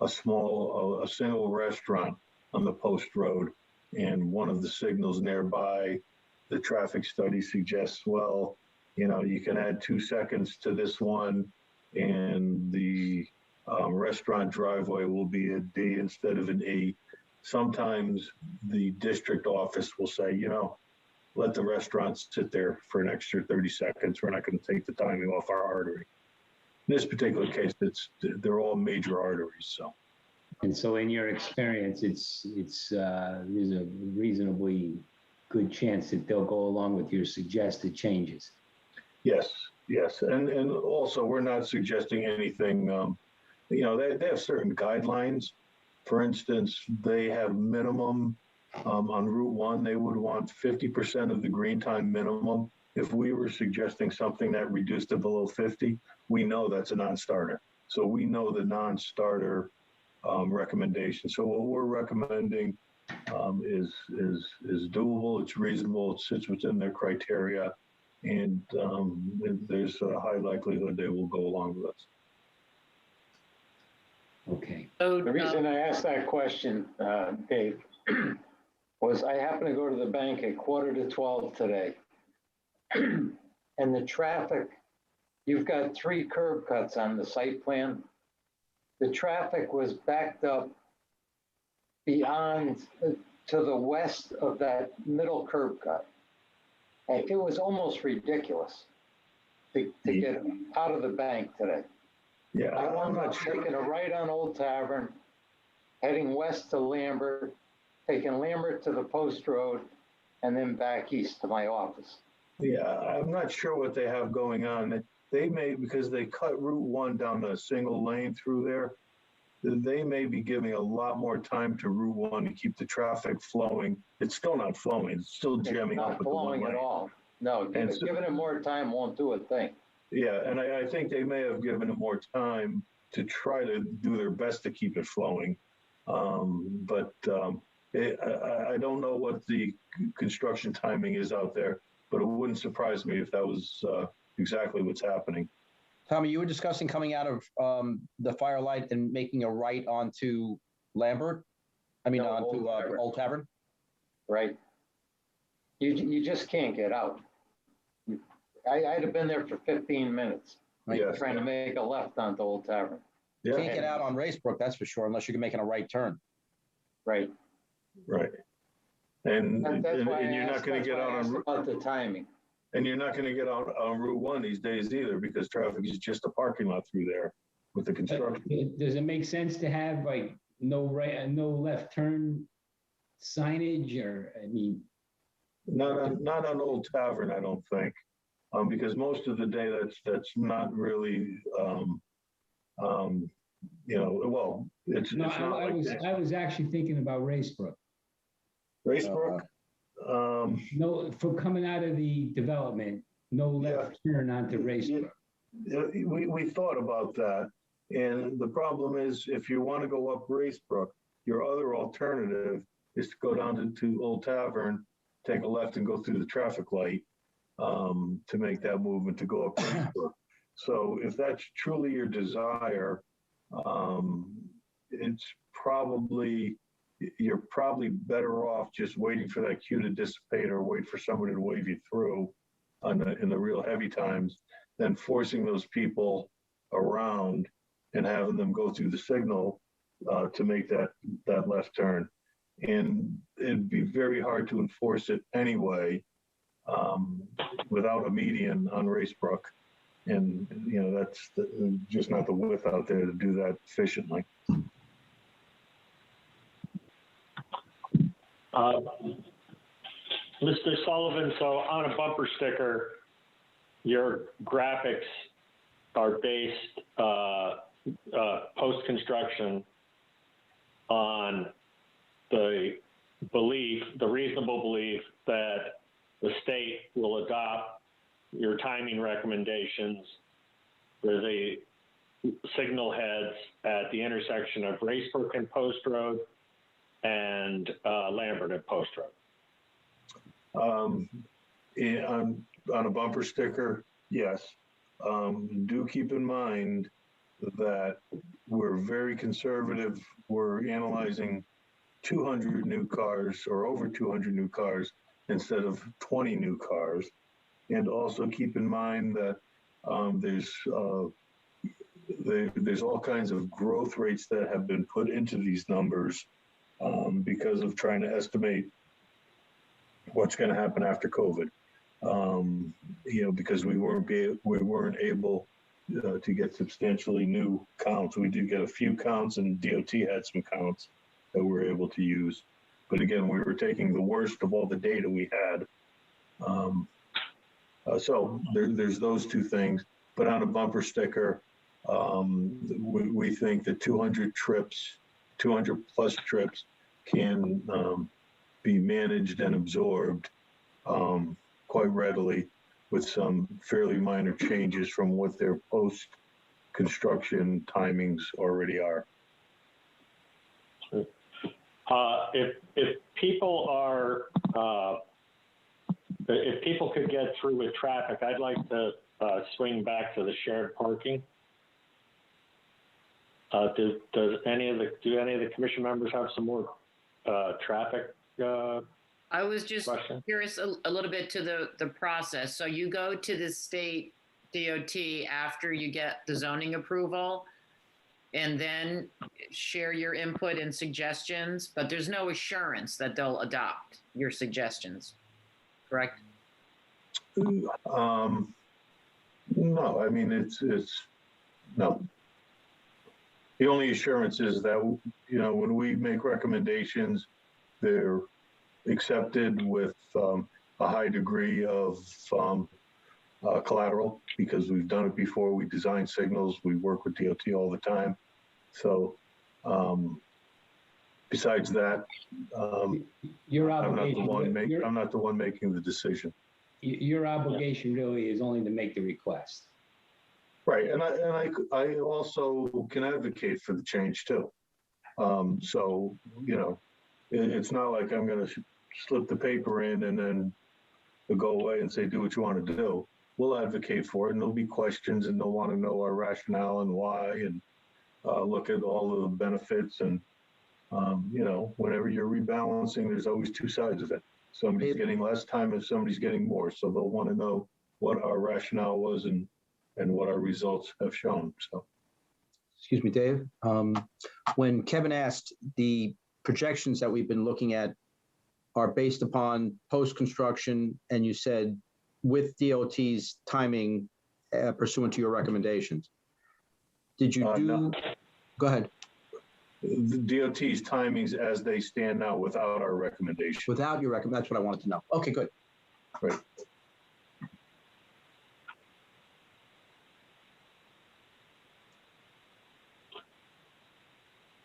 a single restaurant on the post road, and one of the signals nearby, the traffic study suggests, well, you know, you can add 2 seconds to this one, and the restaurant driveway will be a D instead of an E. Sometimes the district office will say, you know, let the restaurants sit there for an extra 30 seconds. We're not going to take the timing off our artery. In this particular case, they're all major arteries. So. And so, in your experience, there's a reasonably good chance that they'll go along with your suggested changes. Yes, and also we're not suggesting anything. You know, they have certain guidelines. For instance, they have minimum on Route 1. They would want 50% of the green time minimum. If we were suggesting something that reduced it below 50, we know that's a non-starter. So we know the non-starter recommendation. So what we're recommending is doable. It's reasonable. It sits within their criteria, and there's a high likelihood they will go along with us. Okay. The reason I asked that question, Dave, was I happened to go to the bank at 11:45 today, and the traffic, you've got 3 curb cuts on the site plan. The traffic was backed up beyond, to the west of that middle curb cut. And it was almost ridiculous to get out of the bank today. Yeah, I'm not taking a right on Old Tavern, heading west to Lambert, taking Lambert to the Post Road, and then back east to my office. Yeah, I'm not sure what they have going on. They may, because they cut Route 1 down to a single lane through there, they may be giving a lot more time to Route 1 to keep the traffic flowing. It's still not flowing. It's still jamming up. It's not flowing at all. No, giving it more time won't do a thing. Yeah, and I think they may have given it more time to try to do their best to keep it flowing. But I don't know what the construction timing is out there, but it wouldn't surprise me if that was exactly what's happening. Tommy, you were discussing coming out of the Firelight and making a right onto Lambert? I mean, onto Old Tavern? Right. You just can't get out. I'd have been there for 15 minutes trying to make a left onto Old Tavern. You can't get out on Racebrook, that's for sure, unless you're making a right turn. Right. Right. And That's why I you're not asked, going that's to get why out I asked on, about the timing. and you're not going to get out on Route 1 these days either, because traffic is just a parking lot through there with the construction. Does it make sense to have like no right, no left turn signage, or, I mean, Not on Old Tavern, I don't think, because most of the day that's not really, well, it's no, not I like was, that. I was actually thinking about Racebrook. Racebrook. No, for coming out of the development, no left turn onto Racebrook. We thought about that, and the problem is if you want to go up Racebrook, your other alternative is to go down to Old Tavern, take a left and go through the traffic light to make that movement to go up Racebrook. So if that's truly your desire, you're probably better off just waiting for that queue to dissipate or wait for somebody to wave you through in the real heavy times than forcing those people around and having them go through the signal to make that left turn. And it'd be very hard to enforce it anyway without a median on Racebrook. And, that's just not the width out there to do that efficiently. Mr. Sullivan, so on a bumper sticker, your graphics are based post-construction on the reasonable belief that the state will adopt your timing recommendations for the signal heads at the intersection of Racebrook and Post Road and Lambert and Post Road. On a bumper sticker, yes. Do keep in mind that we're very conservative. We're analyzing 200 new cars or over 200 new cars instead of 20 new cars. And also keep in mind that there's all kinds of growth rates that have been put into these numbers because of trying to estimate what's going to happen after COVID. Because we weren't able to get substantially new counts. We did get a few counts, and DOT had some counts that we were able to use. But again, we were taking the worst of all the data we had. So there's those two things. But on a bumper sticker, we think that 200 plus trips can be managed and absorbed quite readily with some fairly minor changes from what their post-construction timings already are. If people could get through with traffic, I'd like to swing back to the shared parking. Do any of the commission members have some more traffic? I was just question? curious a little bit to the process. So you go to the state DOT after you get the zoning approval and then share your input and suggestions, but there's no assurance that they'll adopt your suggestions, correct? No, I mean, it's no. The only assurance is that, when we make recommendations, they're accepted with a high degree of collateral because we've done it before. We design signals. We work with DOT all the time. So besides that, Your I'm obligation, not the one making the decision. your obligation really is only to make the request. Right, and I also can advocate for the change too. So it's not like I'm going to slip the paper in and then go away and say do what you want to do. We'll advocate for it, and there'll be questions, and they'll want to know our rationale and why, and look at all of the benefits. And whenever you're rebalancing, there's always two sides of it. Somebody's getting less time and somebody's getting more, so they'll want to know what our rationale was and what our results have shown. So, Excuse me, Dave. When Kevin asked the projections that we've been looking at are based upon post-construction, and you said with DOT's timing pursuant to your recommendations. Did you do? No. Go ahead. The DOT's timings as they stand now without our recommendation. Without your recommendation, that's what I wanted to know. Okay, good. Right.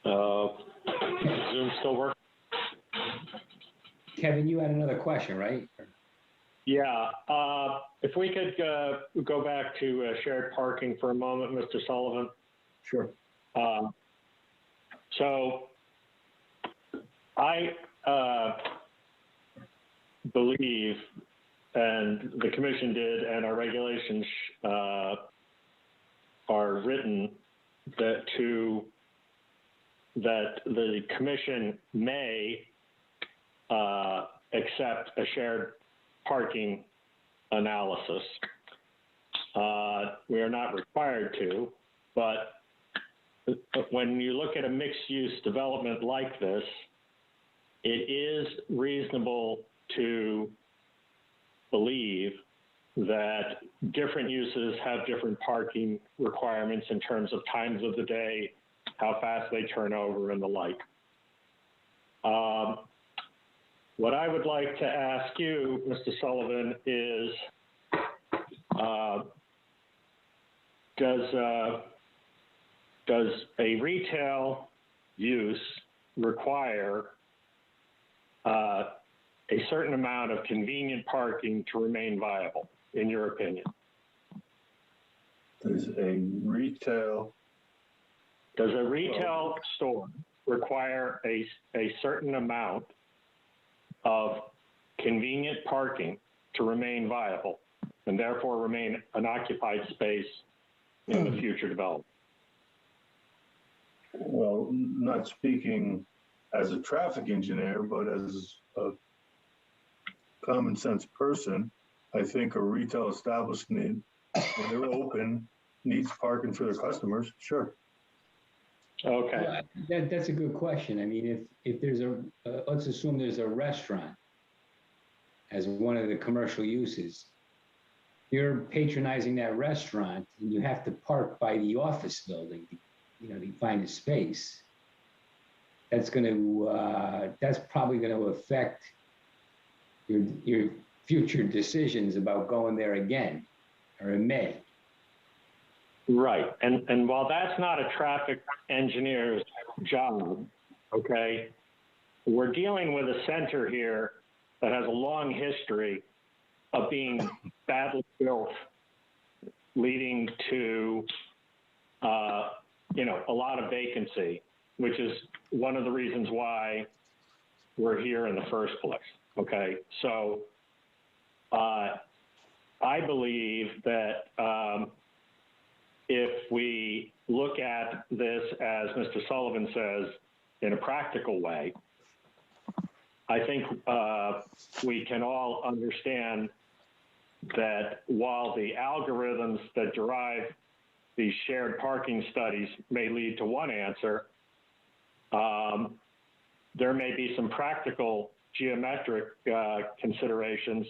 Zoom still working? Kevin, you had another question, right? Yeah. If we could go back to shared parking for a moment, Mr. Sullivan. Sure. So I believe, and the commission did, and our regulations are written that the commission may accept a shared parking analysis. We are not required to, but when you look at a mixed-use development like this, it is reasonable to believe that different uses have different parking requirements in terms of times of the day, how fast they turn over, and the like. What I would like to ask you, Mr. Sullivan, is does a retail use require a certain amount of convenient parking to remain viable, in your opinion? Does a retail store require a certain amount of convenient parking to remain viable and therefore remain an occupied space in the future development? Well, not speaking as a traffic engineer, but as a common sense person, I think a retail establishment, when they're open, needs parking for their customers. Sure. Okay. Well, that's a good question. I mean, if there's let's assume there's a restaurant as one of the commercial uses, you're patronizing that restaurant and you have to park by the office building, to find a space. That's probably going to affect your future decisions about going there again, or it may. Right. And while that's not a traffic engineer's job, okay, we're dealing with a center here that has a long history of being badly built, leading to, a lot of vacancy, which is one of the reasons why we're here in the first place. Okay. So I believe that if we look at this, as Mr. Sullivan says, in a practical way, I think we can all understand that while the algorithms that derive these shared parking studies may lead to one answer, there may be some practical geometric considerations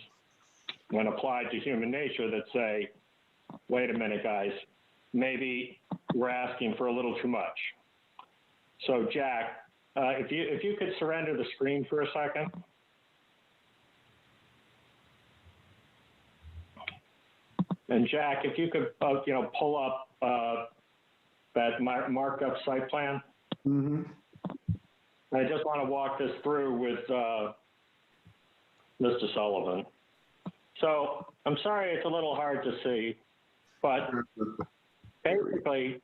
when applied to human nature that say, wait a minute, guys, maybe we're asking for a little too much. So Jack, if you could surrender the screen for a second. And Jack, if you could, pull up that markup site plan. Mm-hmm. I just want to walk this through with Mr. Sullivan. So I'm sorry it's a little hard to see, but basically,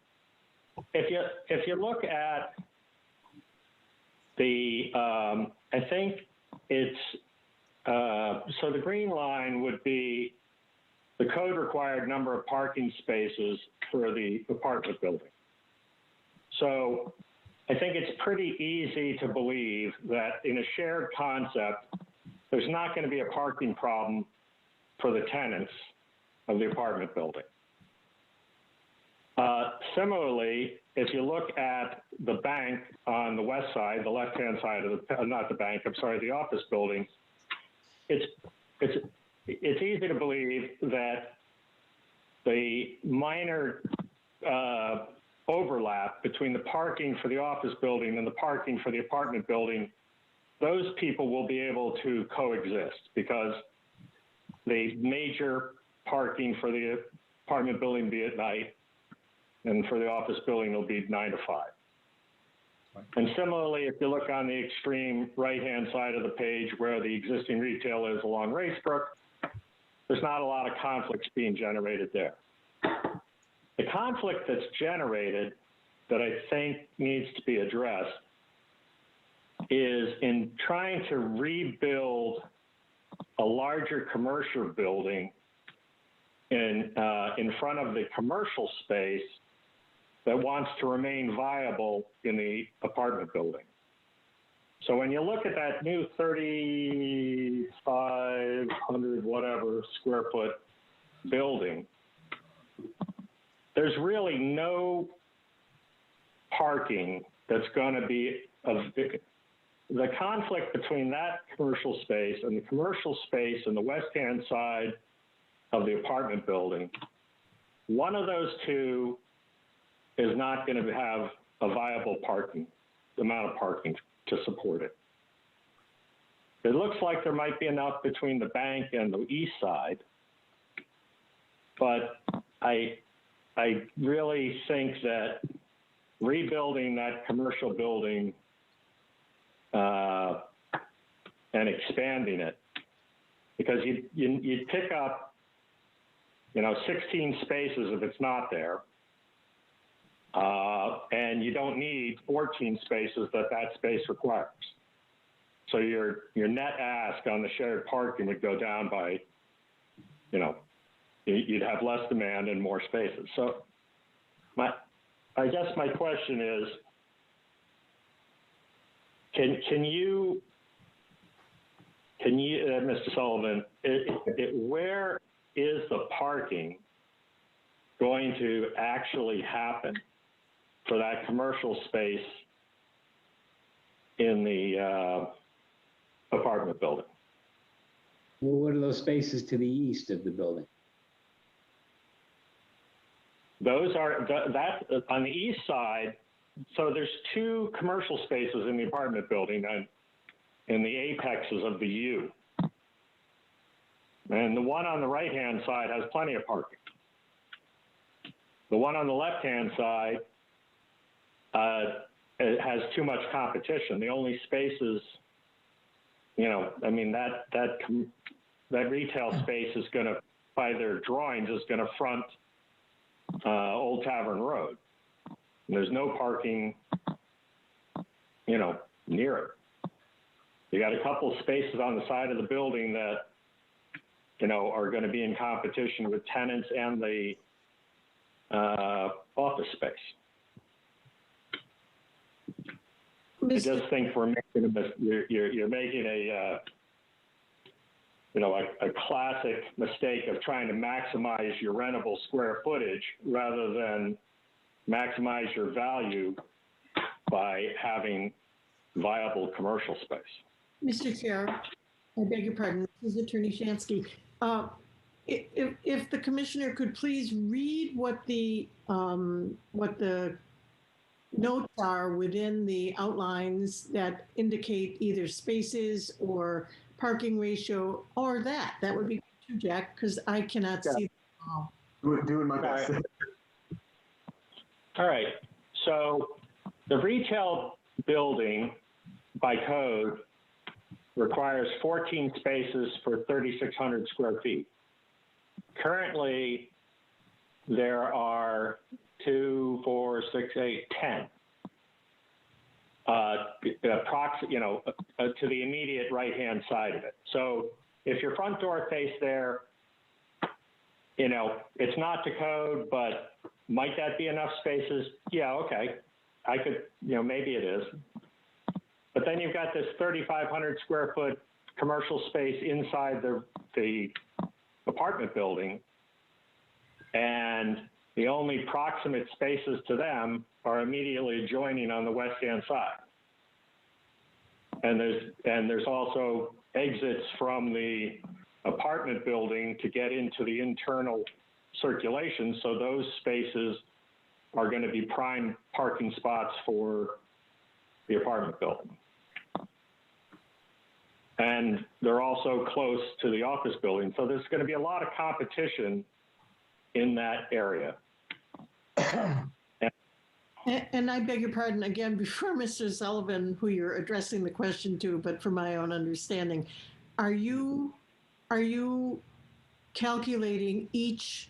if you look at the, I think it's, so the green line would be the code required number of parking spaces for the apartment building. So I think it's pretty easy to believe that in a shared concept, there's not going to be a parking problem for the tenants of the apartment building. Similarly, if you look at the bank on the west side, the left-hand side of the, not the bank, I'm sorry, the office building, it's easy to believe that the minor overlap between the parking for the office building and the parking for the apartment building, those people will be able to coexist because the major parking for the apartment building will be at night, and for the office building it'll be 9 to 5. And similarly, if you look on the extreme right-hand side of the page where the existing retail is along Racebrook, there's not a lot of conflicts being generated there. The conflict that's generated that I think needs to be addressed is in trying to rebuild a larger commercial building in front of the commercial space that wants to remain viable in the apartment building. So when you look at that new 3,500 whatever square foot building, there's really no parking that's going to be the conflict between that commercial space and the commercial space in the west-hand side of the apartment building. One of those two is not going to have a viable amount of parking to support it. It looks like there might be enough between the bank and the east side, but I really think that rebuilding that commercial building and expanding it, because you'd pick up, 16 spaces if it's not there, and you don't need 14 spaces that space requires. So your net ask on the shared parking would go down by, you'd have less demand and more spaces. So I guess my question is, can you, Mr. Sullivan, where is the parking going to actually happen for that commercial space in the apartment building? Well, what are those spaces to the east of the building? Those are, that on the east side, so there's two commercial spaces in the apartment building and in the apexes of the U. And the one on the right-hand side has plenty of parking. The one on the left-hand side it has too much competition. The only spaces, that retail space is going to, by their drawings, is going to front Old Tavern Road. And there's no parking, near it. You got a couple spaces on the side of the building that, are going to be in competition with tenants and the office space. I just think we're making you're making a classic mistake of trying to maximize your rentable square footage rather than maximize your value by having viable commercial space. Mr. Chair, I beg your pardon, this is Attorney Shansky. If the commissioner could please read what the notes are within the outlines that indicate either spaces or parking ratio, or that would be good too, Jack, because I cannot see them all. Doing my best. All right. So the retail building by code requires 14 spaces for 3,600 square feet. Currently, there are 2, 4, 6, 8, 10. To the immediate right-hand side of it. So if your front door faced there, it's not to code, but might that be enough spaces? Yeah, okay. I could, maybe it is. But then you've got this 3,500 square foot commercial space inside the apartment building, and the only proximate spaces to them are immediately adjoining on the west-hand side. And there's also exits from the apartment building to get into the internal circulation, so those spaces are going to be prime parking spots for the apartment building. And they're also close to the office building, so there's going to be a lot of competition in that area. And I beg your pardon again, before Mr. Sullivan, who you're addressing the question to, but for my own understanding, are you calculating each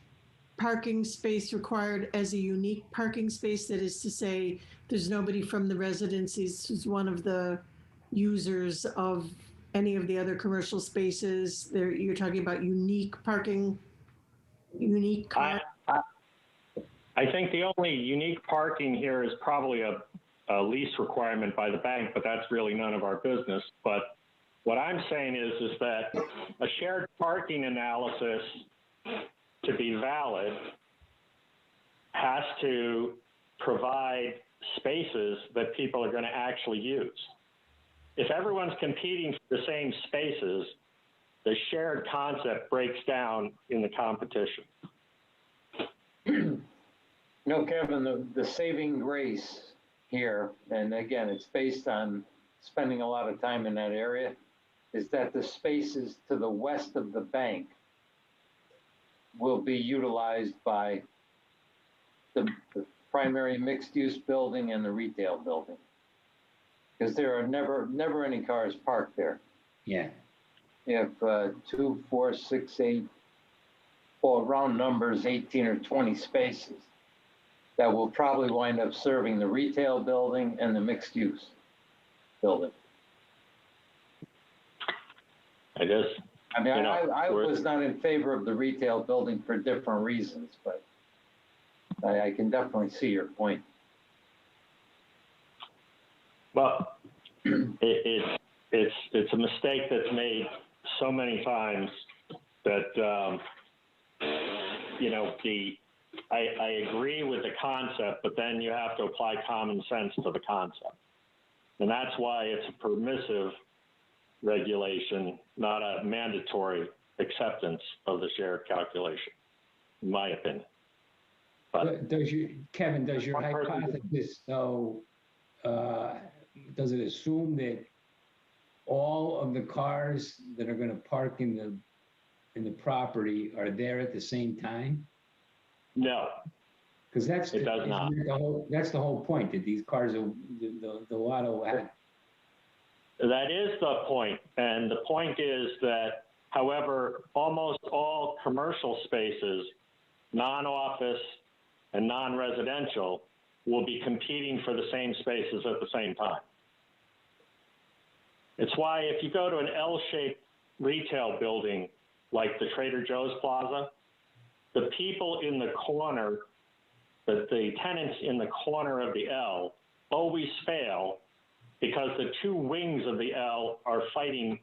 parking space required as a unique parking space? That is to say, there's nobody from the residencies who's one of the users of any of the other commercial spaces. You're talking about unique parking, unique car. I think the only unique parking here is probably a lease requirement by the bank, but that's really none of our business. But what I'm saying is that a shared parking analysis, to be valid, has to provide spaces that people are going to actually use. If everyone's competing for the same spaces, the shared concept breaks down in the competition. No, Kevin, the saving grace here, and again, it's based on spending a lot of time in that area, is that the spaces to the west of the bank will be utilized by the primary mixed-use building and the retail building. Because there are never any cars parked there. Yeah. You have 2, 4, 6, 8, well, round numbers, 18 or 20 spaces that will probably wind up serving the retail building and the mixed-use building. I guess. I mean, I was not in favor of the retail building for different reasons, but I can definitely see your point. Well, it's a mistake that's made so many times that I agree with the concept, but then you have to apply common sense to the concept, and that's why it's a permissive regulation, not a mandatory acceptance of the shared calculation, in my opinion. But Kevin, does your hypothesis, though, does it assume that all of the cars that are going to park in the property are there at the same time? No, because it does not. That's the whole point, that these cars are the lotto. That is the point, and the point is that, however, almost all commercial spaces, non-office and non-residential, will be competing for the same spaces at the same time. It's why if you go to an L-shaped retail building like the Trader Joe's Plaza, the people in the corner, the tenants in the corner of the L always fail because the two wings of the L are fighting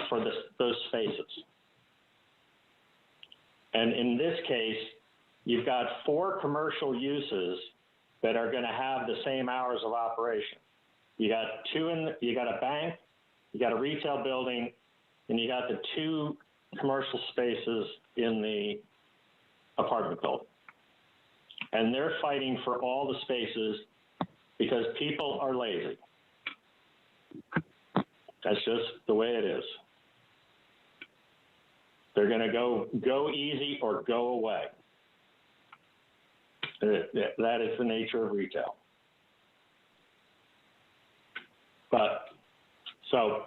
for those spaces. And in this case, you've got 4 commercial uses that are going to have the same hours of operation. You got you got a bank, you got a retail building, and you got the 2 commercial spaces in the apartment building. And they're fighting for all the spaces because people are lazy. That's just the way it is. They're going to go easy or go away. That is the nature of retail. But so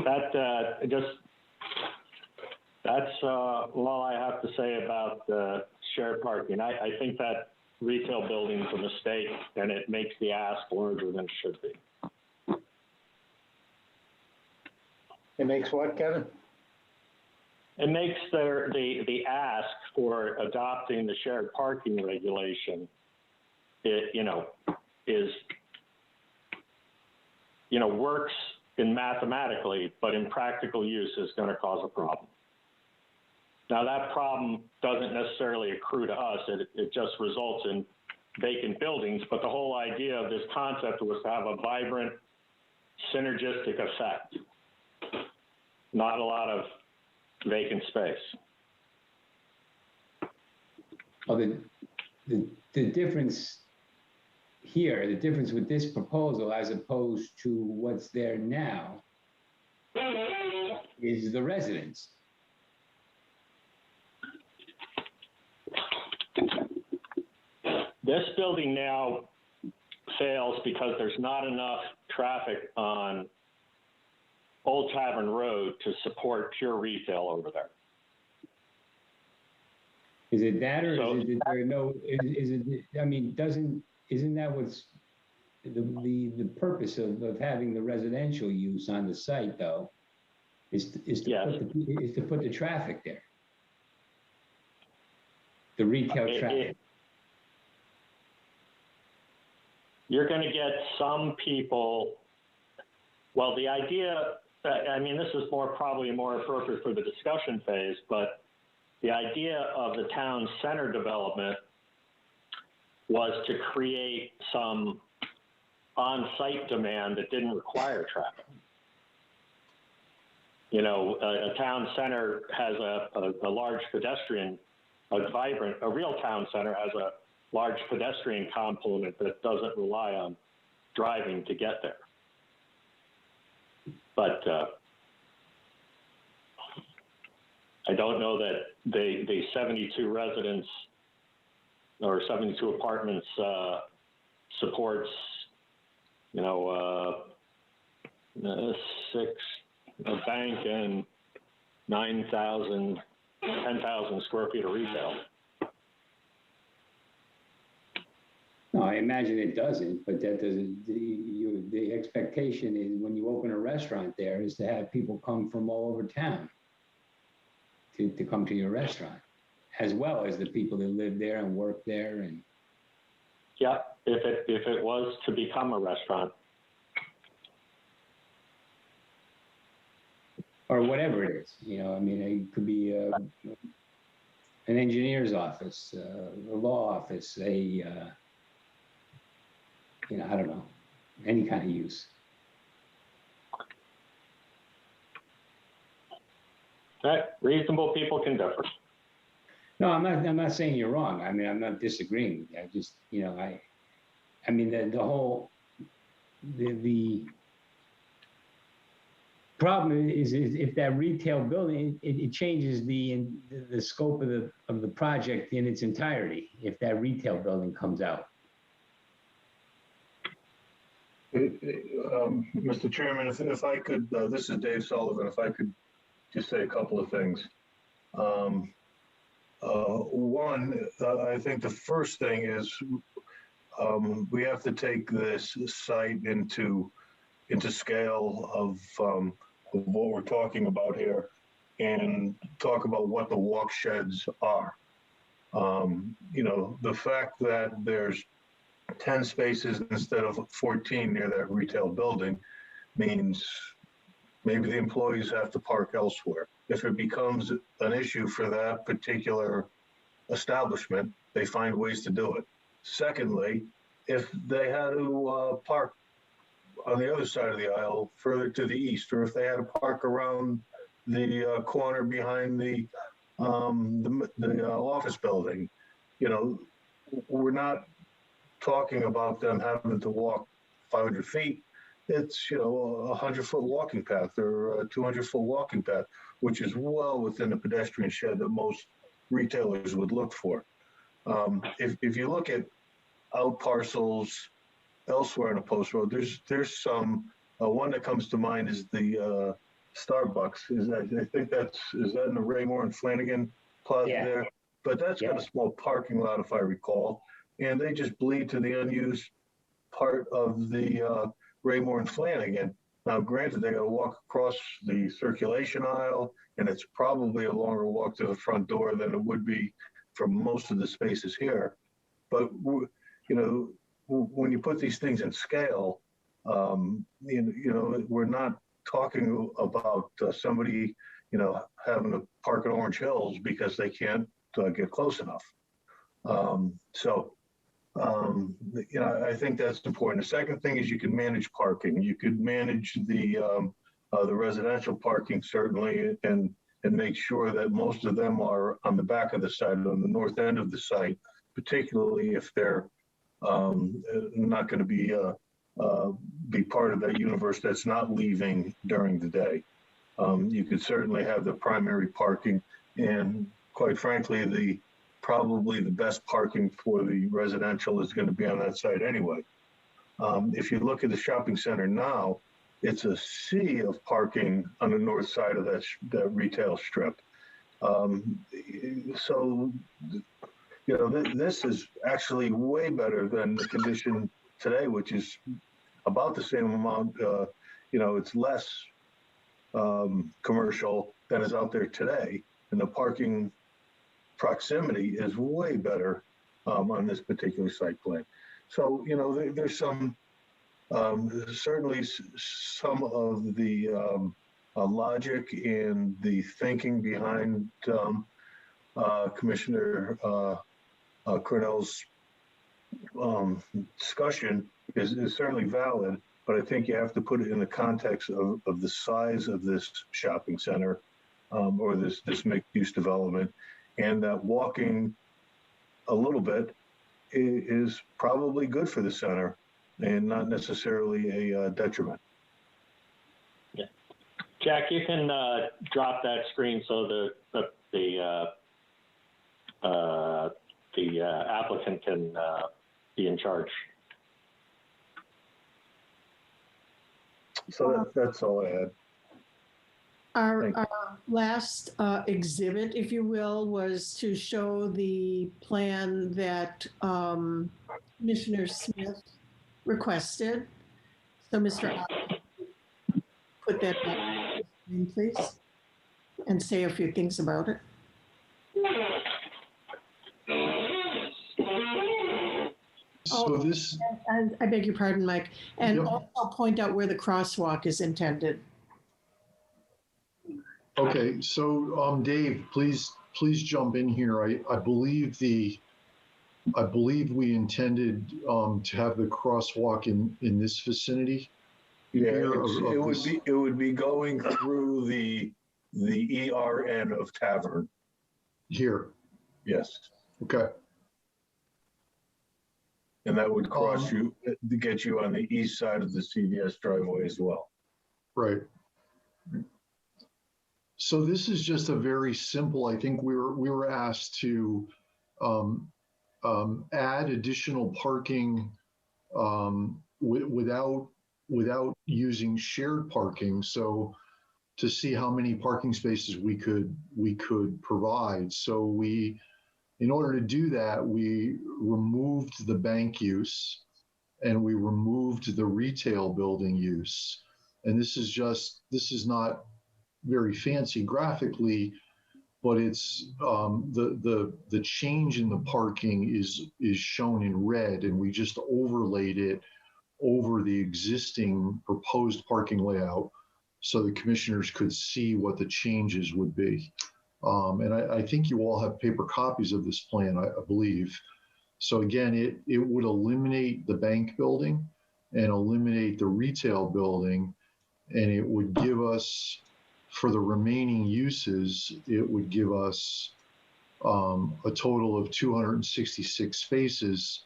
that's all I have to say about shared parking. I think that retail building is a mistake, and it makes the ask larger than it should be. It makes what, Kevin? It makes the ask for adopting the shared parking regulation, works in mathematically, but in practical use is going to cause a problem. Now, that problem doesn't necessarily accrue to us. It just results in vacant buildings. But the whole idea of this concept was to have a vibrant, synergistic effect. Not a lot of vacant space. Well, the difference here, the difference with this proposal as opposed to what's there now is the residents. This building now fails because there's not enough traffic on Old Tavern Road to support pure retail over there. Is it that, or is it that there are no? Is it? I mean, isn't that what's the purpose of having the residential use on the site, though? Is to put the traffic there, the retail traffic. You're going to get some people. Well, the idea. I mean, this is probably more appropriate for the discussion phase, but the idea of the town center development was to create some on-site demand that didn't require traffic. You know, a town center has a large pedestrian, a real town center has a large pedestrian component that doesn't rely on driving to get there. But I don't know that the 72 residents or 72 apartments supports, you know, a bank and 9,000, 10,000 square feet of retail. No, I imagine it doesn't, but that doesn't, the expectation is when you open a restaurant there is to have people come from all over town to come to your restaurant, as well as the people that live there and work there. And yeah, if it was to become a restaurant. Or whatever it is, you know, I mean, it could be an engineer's office, a law office, you know, I don't know, any kind of use. That reasonable people can differ. No, I'm not saying you're wrong. I mean, I'm not disagreeing with you. I just, you know, I mean, the whole, the problem is if that retail building, it changes the scope of the project in its entirety, if that retail building comes out. Mr. Chairman, if I could, this is Dave Sullivan, if I could just say a couple of things. One, I think the first thing is we have to take this site into scale of what we're talking about here and talk about what the walk sheds are. You know, the fact that there's 10 spaces instead of 14 near that retail building means maybe the employees have to park elsewhere. If it becomes an issue for that particular establishment, they find ways to do it. Secondly, if they had to park on the other side of the aisle further to the east, or if they had to park around the corner behind the office building, you know, we're not talking about them having to walk 500 feet. It's, you know, a 100-foot walking path or a 200-foot walking path, which is well within the pedestrian shed that most retailers would look for. If you look at out parcels elsewhere on a post road, there's some, one that comes to mind is the Starbucks. I think is that in the Raymore and Flanagan Plaza there? But that's got a small parking lot, if I recall. And they just bleed to the unused part of the Raymore and Flanagan. Now, granted, they got to walk across the circulation aisle, and it's probably a longer walk to the front door than it would be for most of the spaces here. But, you know, when you put these things in scale, you know, we're not talking about somebody, you having to park at Orange Hills because they can't get close enough. I think that's important. The second thing is you can manage parking. You could manage the residential parking certainly, and make sure that most of them are on the back of the site, on the north end of the site, particularly if they're not going to be part of that universe that's not leaving during the day. You could certainly have the primary parking, and quite frankly, probably the best parking for the residential is going to be on that site anyway. If you look at the shopping center now, it's a sea of parking on the north side of that retail strip. This is actually way better than the condition today, which is about the same amount. It's less commercial than is out there today, and the parking proximity is way better on this particular site plan. So, there's certainly some of the logic and the thinking behind Commissioner Cornell's discussion is certainly valid, but I think you have to put it in the context of the size of this shopping center or this mixed-use development, and that walking a little bit is probably good for the center and not necessarily a detriment. Yeah. Jack, you can drop that screen so the applicant can be in charge. So that's all I had. Our last exhibit, if you will, was to show the plan that Commissioner Smith requested. So Mr. Allen, put that back on the screen, please, and say a few things about it. So this, I beg your pardon, Mike, and also point out where the crosswalk is intended. okay, so Dave, please jump in here. I believe we intended to have the crosswalk in this vicinity. Yeah, it would be going through the ERN of Tavern. Here. Yes. Okay. And that would cross you to get you on the east side of the CVS driveway as well. Right. So this is just a very simple, I think we were asked to add additional parking without using shared parking. So to see how many parking spaces we could provide. So in order to do that, we removed the bank use and we removed the retail building use. And this is not very fancy graphically, but it's the change in the parking is shown in red, and we just overlaid it over the existing proposed parking layout so the commissioners could see what the changes would be. And I think you all have paper copies of this plan, I believe. So again, it would eliminate the bank building and eliminate the retail building, and it would give us, for the remaining uses, it would give us a total of 266 spaces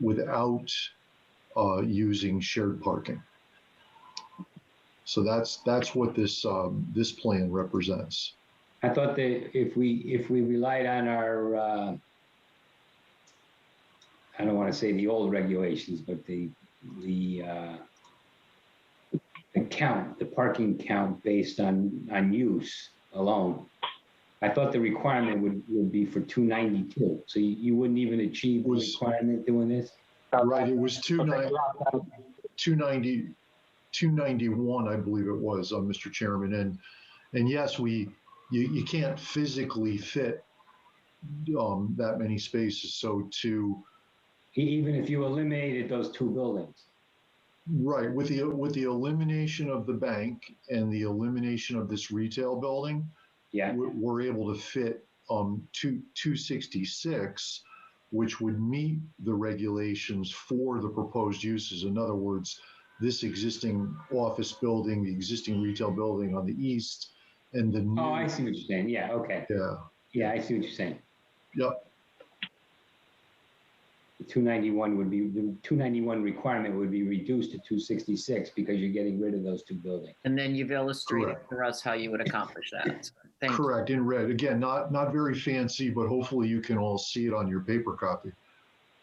without using shared parking. So that's what this plan represents. I thought that if we relied on our, I don't want to say the old regulations, but the count, the parking count based on use alone, I thought the requirement would be for 292. So you wouldn't even achieve the requirement doing this? Right, it was 291, I believe it was, Mr. Chairman. And yes, you can't physically fit that many spaces. So even if you eliminated those two buildings? Right, with the elimination of the bank and the elimination of this retail building, Yeah. we're able to fit 266, which would meet the regulations for the proposed uses. In other words, this existing office building, the existing retail building on the east, and the new. Oh, I see what you're saying. Yeah, okay. Yeah. Yeah, I see what you're saying. Yep. The 291 would be, the 291 requirement would be reduced to 266 because you're getting rid of those two buildings. And then you've illustrated Correct. for us how you would accomplish that. So, thank you. Correct, in red. Again, not very fancy, but hopefully you can all see it on your paper copy.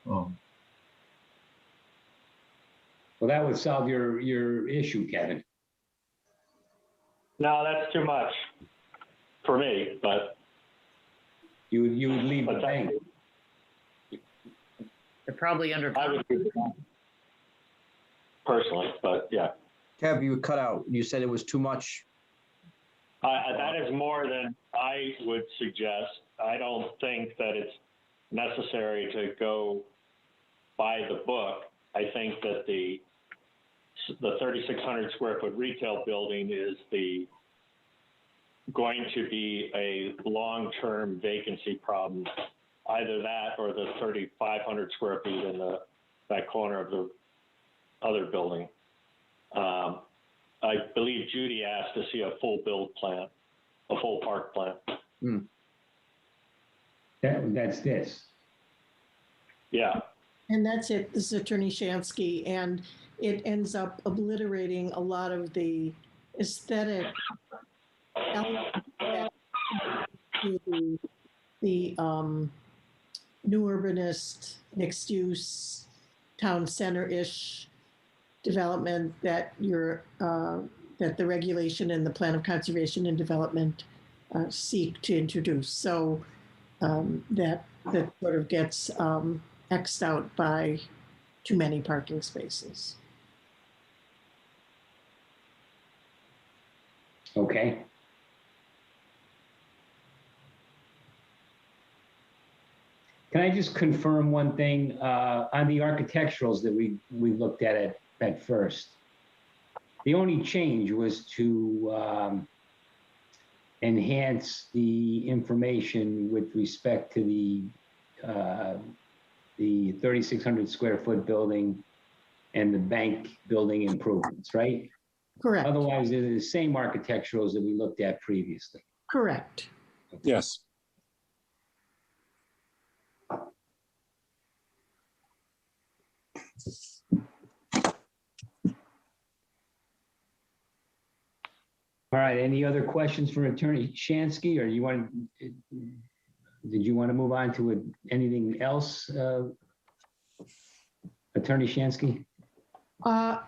Well, that would solve your issue, Kevin. No, that's too much for me, but. You would leave the bank. They're probably under. I would do that personally, but yeah. Kev, you cut out. You said it was too much. That is more than I would suggest. I don't think that it's necessary to go by the book. I think that the 3,600 square foot retail building is going to be a long-term vacancy problem. Either that or the 3,500 square feet in that corner of the other building. I believe Judy asked to see a full build plan, a full park plan. That's this. Yeah. And that's it. This is Attorney Shansky, and it ends up obliterating a lot of the aesthetic elements to the new urbanist, mixed-use, town center-ish development that that the regulation and the plan of conservation and development seek to introduce. So that sort of gets X'd out by too many parking spaces. Okay. Can I just confirm one thing on the architecturals that we looked at first? The only change was to enhance the information with respect to the 3,600 square foot building and the bank building improvements, right? Correct. Otherwise, they're the same architecturals that we looked at previously. Correct. Yes. All right, any other questions for Attorney Shansky, or did you want to move on to anything else, Attorney Shansky? I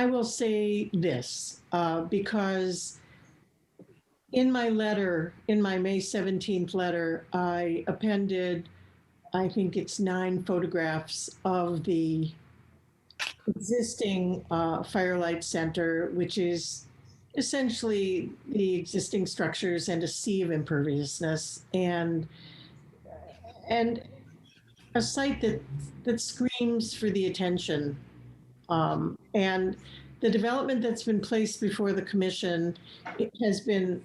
will say this, because in my letter, in my May 17th letter, I appended, I think it's 9 photographs of the existing Firelight Center, which is essentially the existing structures and a sea of imperviousness, and a site that screams for the attention. And the development that's been placed before the commission, it has been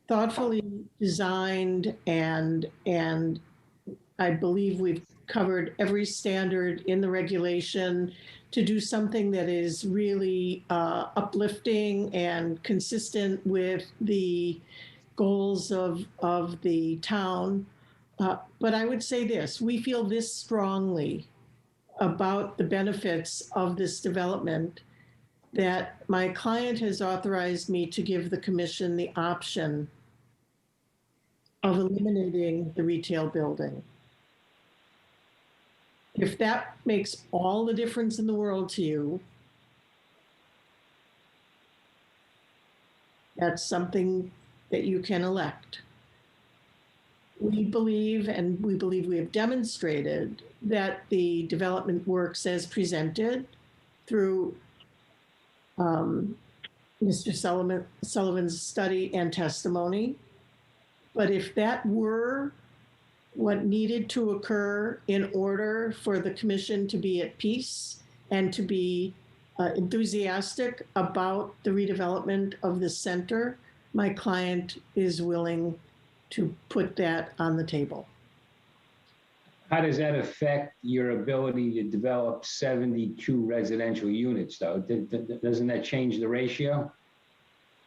thoughtfully designed, and I believe we've covered every standard in the regulation to do something that is really uplifting and consistent with the goals of the town. But I would say this, we feel this strongly about the benefits of this development that my client has authorized me to give the commission the option of eliminating the retail building. If that makes all the difference in the world to you, that's something that you can elect. We believe, and we believe we have demonstrated, that the development works as presented through Mr. Sullivan's study and testimony. But if that were what needed to occur in order for the commission to be at peace and to be enthusiastic about the redevelopment of the center, my client is willing to put that on the table. How does that affect your ability to develop 72 residential units, though? Doesn't that change the ratio?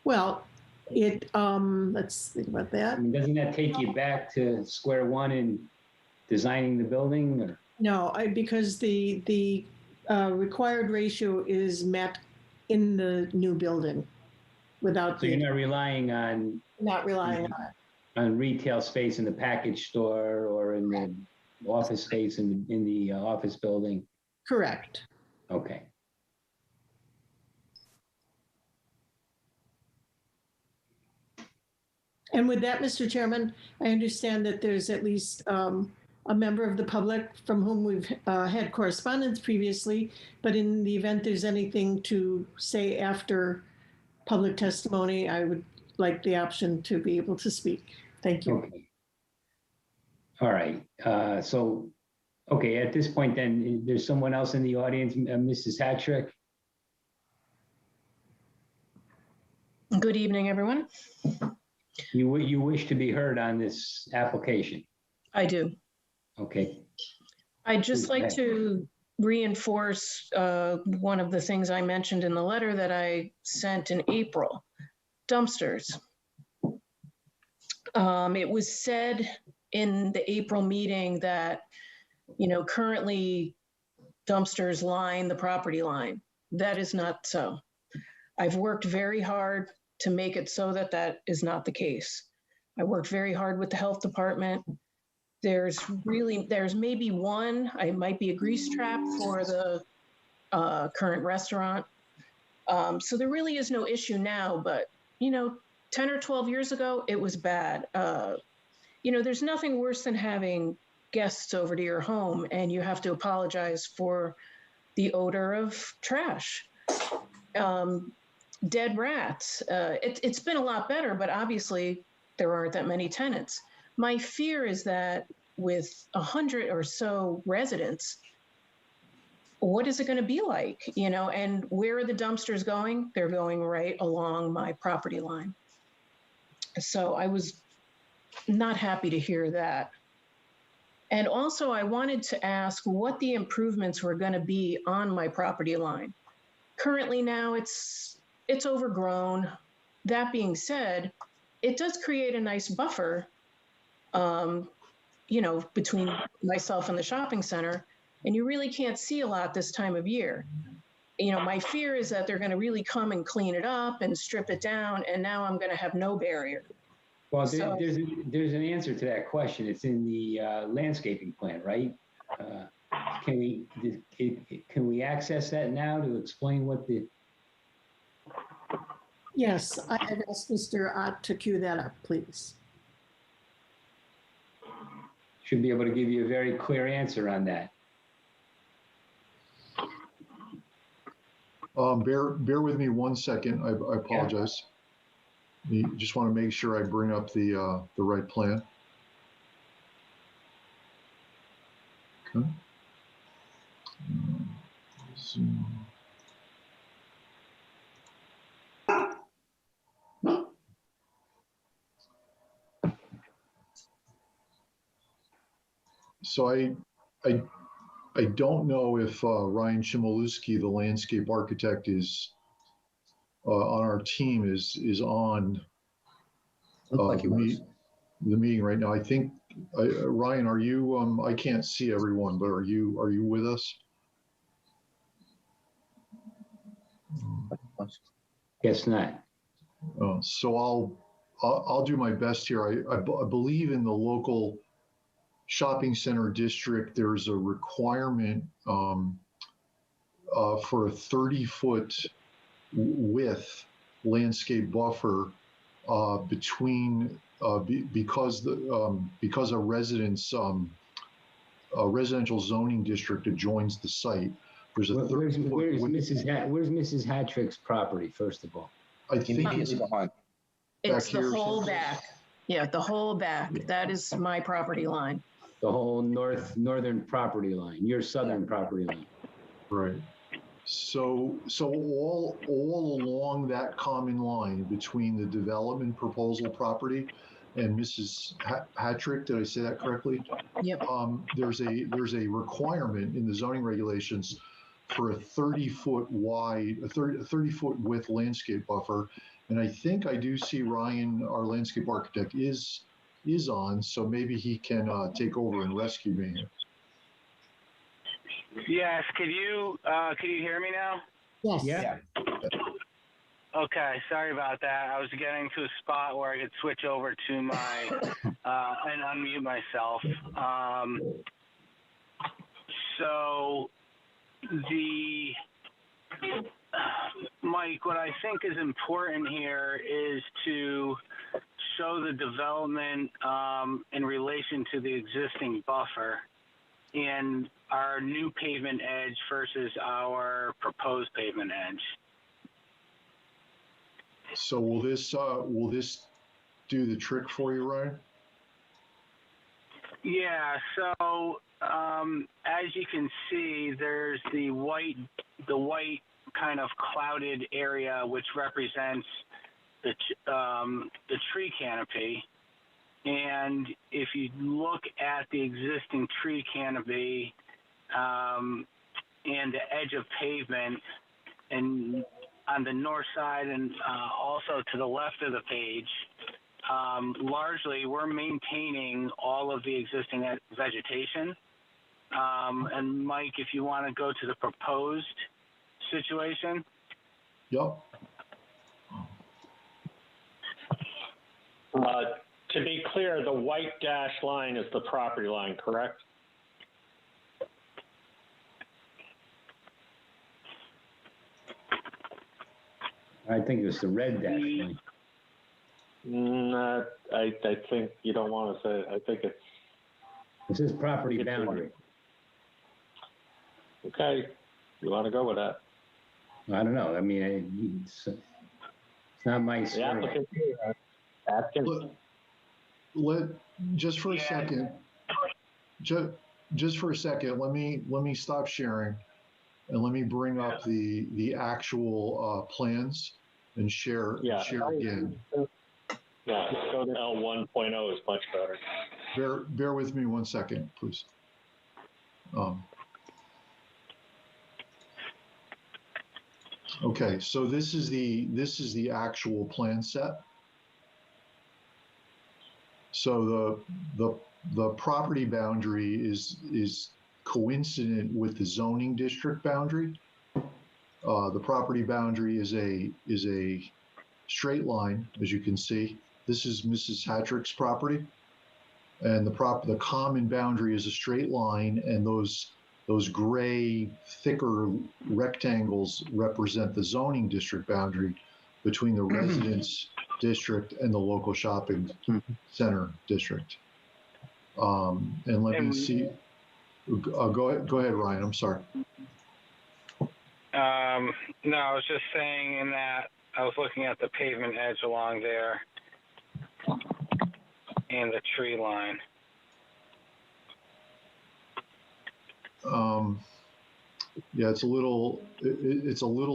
Well, let's think about I that. mean, doesn't that take you back to square one in designing the building? Or? No, because the required ratio is met in the new building without So you're not relying on retail space in the package store or in the office space in the office building? Correct. Okay. And with that, Mr. Chairman, I understand that there's at least a member of the public from whom we've had correspondence previously, but in the event there's anything to say after public testimony, I would like the option to be able to speak. Thank you. Okay. All right. Okay, at this point then, there's someone else in the audience, Mrs. Hattrick? Good evening, everyone. You wish to be heard on this application? I do. Okay. I'd just like to reinforce one of the things I mentioned in the letter that I sent in April, dumpsters. It was said in the April meeting that, currently dumpsters line the property line. That is not so. I've worked very hard to make it so that that is not the case. I worked very hard with the health department. There's maybe one, it might be a grease trap for the current restaurant. So there really is no issue now, but 10 or 12 years ago, it was bad. There's nothing worse than having guests over to your home and you have to apologize for the odor of trash. Dead rats. It's been a lot better, but obviously there aren't that many tenants. My fear is that with 100 or so residents, what is it going to be like? And where are the dumpsters going? They're going right along my property line. So I was not happy to hear that. And also I wanted to ask what the improvements were going to be on my property line. Currently now it's overgrown. That being said, it does create a nice buffer, between myself and the shopping center, and you really can't see a lot this time of year. My fear is that they're going to really come and clean it up and strip it down, and now I'm going to have no barrier. Well, there's an answer to that question. It's in the landscaping plan, right? Can we access that now to explain what the? Yes, I've asked Mr. Ott to cue that up, please. Should be able to give you a very clear answer on that. Bear with me 1 second. I apologize. Yeah. Just want to make sure I bring up the right plan. Okay. So I don't know if Ryan Chmielewski, the landscape architect, is on our team is on like the meeting right now. I think Ryan, are you? I can't see everyone, but are you with us? Guess not. So I'll do my best here. I believe in the local shopping center district, there's a requirement for a 30-foot width landscape buffer between because a residential zoning district adjoins the site. There's a where's Mrs. Hattrick's property, first of all? I think it's behind. It's the whole back. Yeah, the whole back, that is my property line. The whole northern property line, your southern property line. Right. So all along that common line between the development proposal property and Mrs. Hattrick, did I say that correctly? Yep. There's a requirement in the zoning regulations for a 30-foot wide, a 30-foot width landscape buffer. And I think I do see Ryan, our landscape architect, is on, so maybe he can take over and rescue me. Yes, could you hear me now? Yes. Yeah. Okay, sorry about that. I was getting to a spot where I could switch over to my and unmute myself. So Mike, what I think is important here is to show the development in relation to the existing buffer and our new pavement edge versus our proposed pavement edge. So will this do the trick for you, Ryan? Yeah, so as you can see, there's the white kind of clouded area which represents the tree canopy. And if you look at the existing tree canopy and the edge of pavement, and on the north side and also to the left of the page, largely we're maintaining all of the existing vegetation. And Mike, if you want to go to the proposed situation. Yep. To be clear, the white dashed line is the property line, correct? I think it was the red dash line. I think you don't want to say. I think it's. This is property boundary. Okay, you want to go with that? I don't know. I mean, it's not my story. Just for a second. Just for a second. Let me stop sharing, and let me bring up the actual plans and share again. Yeah, go to L 1.0 is much better. Bear with me 1 second, please. Okay, so this is the actual plan set. So the property boundary is coincident with the zoning district boundary. The property boundary is a straight line, as you can see. This is Mrs. Hattrick's property, and the common boundary is a straight line, and those gray, thicker rectangles represent the zoning district boundary between the residence district and the local shopping center district. And let me see. Go ahead, Ryan. I'm sorry. No, I was just saying in that I was looking at the pavement edge along there and the tree line. Yeah, it's a little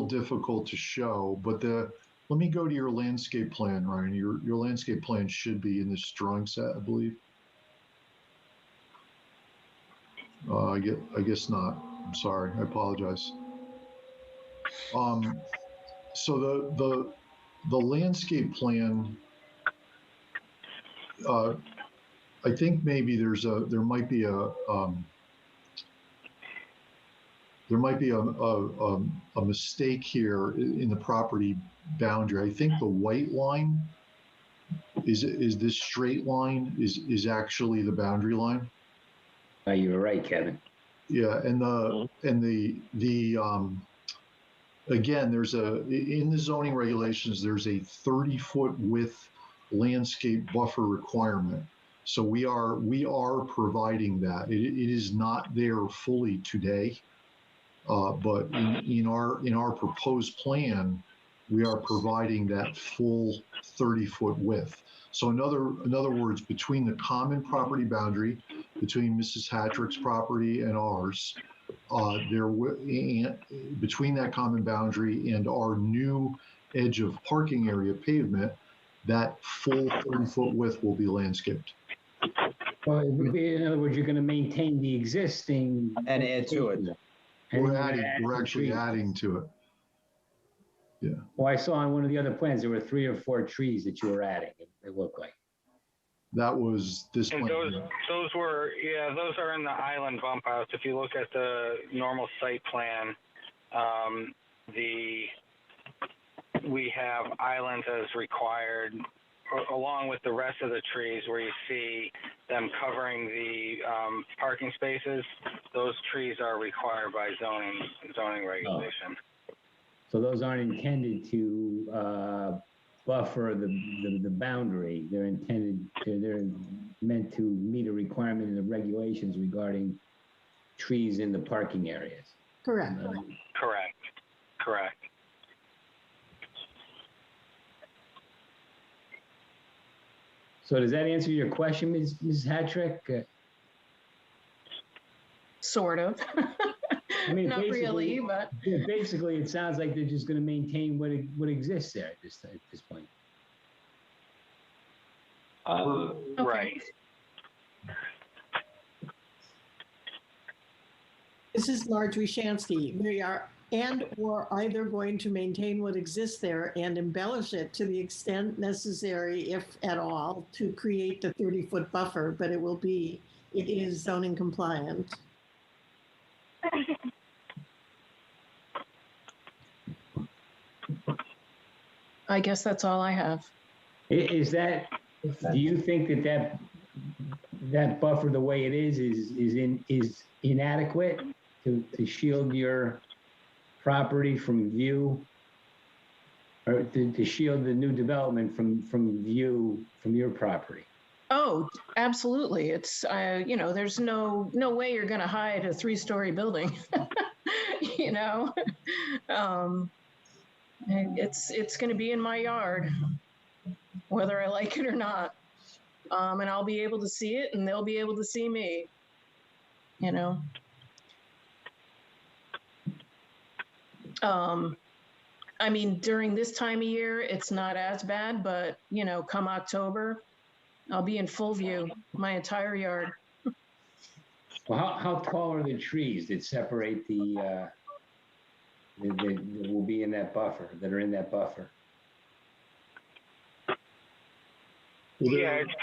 difficult to show, but let me go to your landscape plan, Ryan. Your landscape plan should be in this drawing set, I believe. I guess not. I'm sorry. I apologize. So the landscape plan, I think maybe there might be a mistake here in the property boundary. I think the white line is this straight line is actually the boundary line. You were right, Kevin. Yeah, and again, in the zoning regulations, there's a 30-foot width landscape buffer requirement. So we are providing that. It is not there fully today, but in our proposed plan, we are providing that full 30-foot width. So in other words, between the common property boundary, between Mrs. Hattrick's property and ours, between that common boundary and our new edge of parking area pavement, that full 30-foot width will be landscaped. Well, it would be, in other words, you're going to maintain the existing. And add to it. And We're you're gonna adding, add we're some actually trees. adding to it. Yeah, Well, I saw on one of the other plans, there were 3 or 4 trees that you were adding, it looked like. that was this And plan. those are in the island bump outs. If you look at the normal site plan, we have islands as required, along with the rest of the trees where you see them covering the parking spaces. Those trees are required by zoning regulation. So those aren't intended to buffer the boundary. They're meant to meet a requirement in the regulations regarding trees in the parking areas. Correct. Correct. So does that answer your question, Ms. Hattrick? Sort of. I mean, Not really, but basically, it sounds like they're just going to maintain what exists there at this point. Right. This is Marjorie Shansky. We are or either going to maintain what exists there and embellish it to the extent necessary, if at all, to create the 30-foot buffer, but it is zoning compliant. I guess that's all I have. Do you think that buffer, the way it is inadequate to shield your property from view, or to shield the new development from view from your property? Oh, absolutely. It's, there's no way you're going to hide a 3-story building, it's going to be in my yard, whether I like it or not. And I'll be able to see it and they'll be able to see me, I mean, during this time of year, it's not as bad, but come October, I'll be in full view, my entire yard. Well, how tall are the trees that separate that will be in that buffer, that are in that buffer? Yeah, it's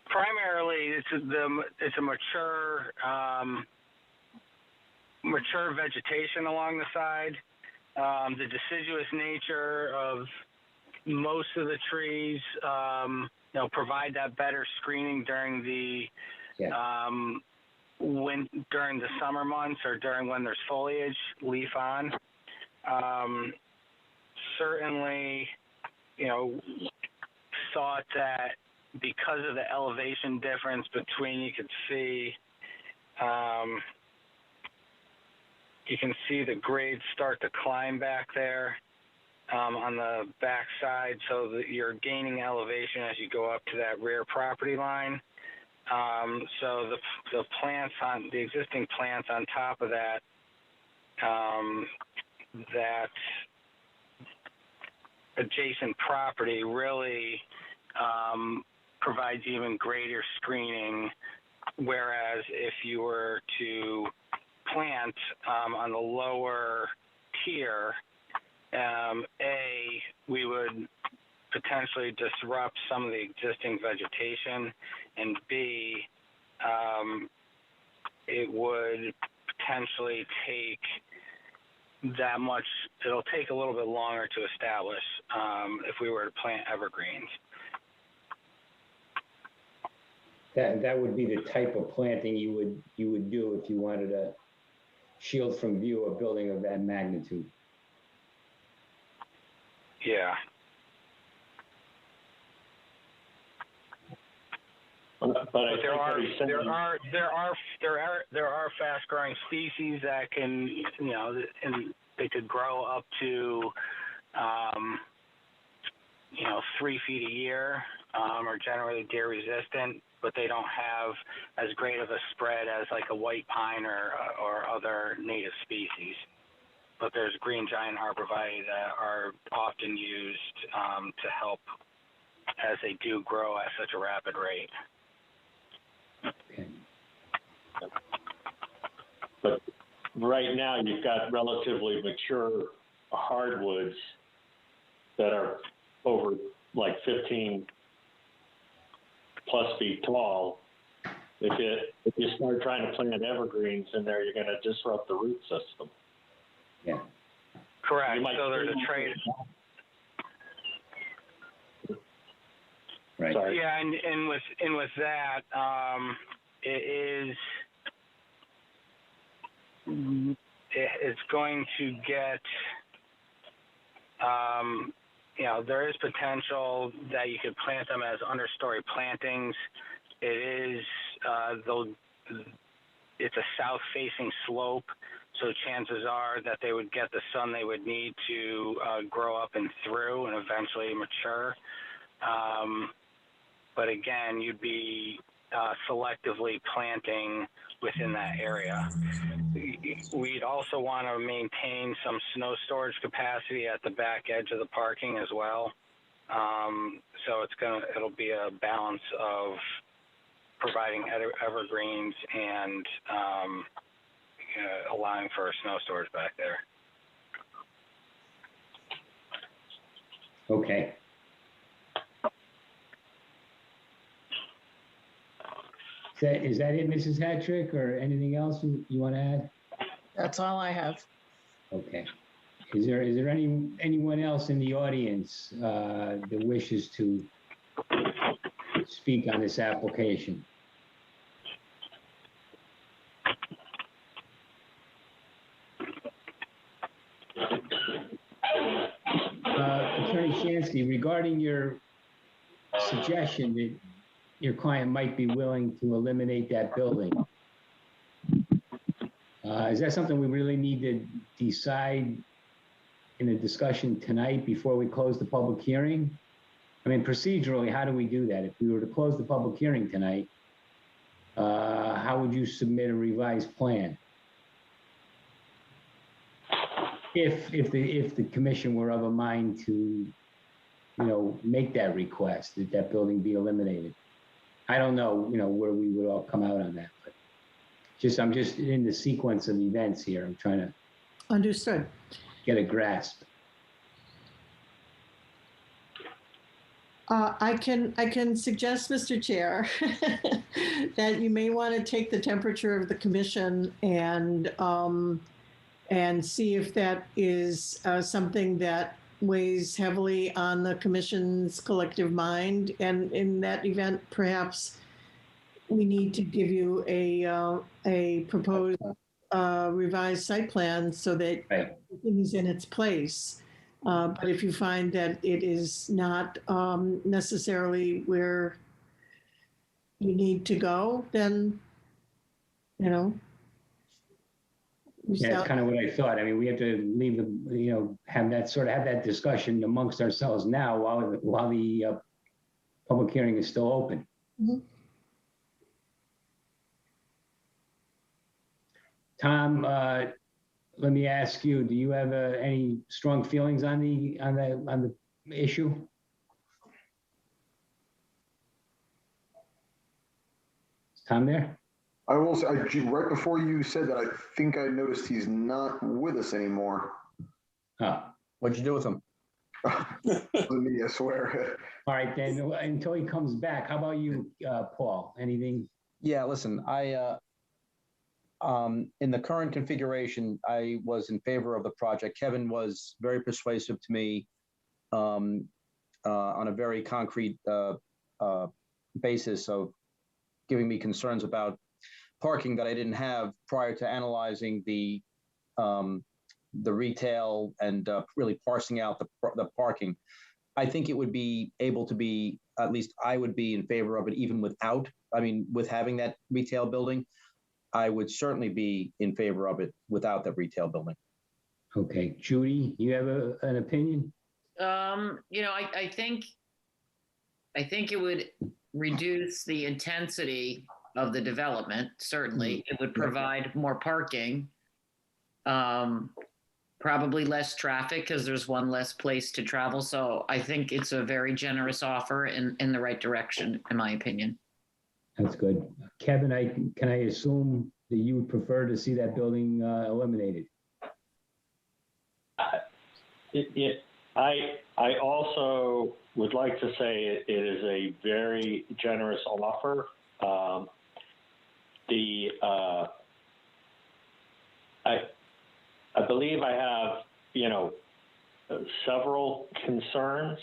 primarily it's a mature vegetation along the side. The deciduous nature of most of the trees, provide that better screening during the during the summer months or during when there's foliage, leaf on. Certainly, thought that because of the elevation difference between, you can see the grades start to climb back there on the back side, so that you're gaining elevation as you go up to that rear property line. So the existing plants on top of that, that adjacent property really provides even greater screening. Whereas if you were to plant on the lower tier, we would potentially disrupt some of the existing vegetation, and B, it would potentially it'll take a little bit longer to establish if we were to plant evergreens. That would be the type of planting you would do if you wanted to shield from view a building of that magnitude. Yeah. But there are fast growing species that can, and they could grow up to 3 feet a year, are generally deer resistant, but they don't have as great of a spread as like a white pine or other native species. But there's green giant arborvitae that are often used to help as they do grow at such a rapid rate. Okay. But right now, you've got relatively mature hardwoods that are over like 15 plus feet tall. If you start trying to plant evergreens in there, you're going to disrupt the root system. Yeah. Correct. So there's a trade. Right. Sorry. Yeah, and with that, it's going to get, there is potential that you could plant them as understory plantings. It is, it's a south-facing slope, so chances are that they would get the sun they would need to grow up and through and eventually mature. But again, you'd be selectively planting within that area. We'd also want to maintain some snow storage capacity at the back edge of the parking as well. So it'll be a balance of providing evergreens and allowing for snow storage back there. Okay. Is that it, Mrs. Hattrick, or anything else you want to add? That's all I have. Okay. Is there anyone else in the audience that wishes to speak on this application? Attorney Shansky, regarding your suggestion that your client might be willing to eliminate that building, is that something we really need to decide in a discussion tonight before we close the public hearing? I mean, procedurally, how do we do that? If we were to close the public hearing tonight, how would you submit a revised plan? If the commission were of a mind to, make that request, that that building be eliminated. I don't know, where we would all come out on that, but I'm just in the sequence of events here. I'm trying to Understood. get a grasp. I can suggest, Mr. Chair, that you may want to take the temperature of the commission and see if that is something that weighs heavily on the commission's collective mind. And in that event, perhaps we need to give you a proposed revised site plan so that everything is in its place. But if you find that it is not necessarily where you need to go, then, Yeah, that's kind of what I thought. I mean, we have to leave have that discussion amongst ourselves now while the public hearing is still open. Mm-hmm. Tom, let me ask you: do you have any strong feelings on the issue? Is Tom there? I will say, right before you said that, I think I noticed he's not with us anymore. Oh. What'd you do with him? Me, I swear. All right, then, until he comes back, how about you, Paul? Anything? Yeah, listen, in the current configuration, I was in favor of the project. Kevin was very persuasive to me on a very concrete basis of giving me concerns about parking that I didn't have prior to analyzing the retail and really parsing out the parking. I think it would be able to be, at least I would be in favor of it even with having that retail building. I would certainly be in favor of it without that retail building. Okay, Judy, you have an opinion? I think I think it would reduce the intensity of the development, certainly. It would provide more parking, probably less traffic because there's one less place to travel. So I think it's a very generous offer in the right direction, in my opinion. That's good. Kevin, can I assume that you would prefer to see that building eliminated? I also would like to say it is a very generous offer. I believe I have, several concerns.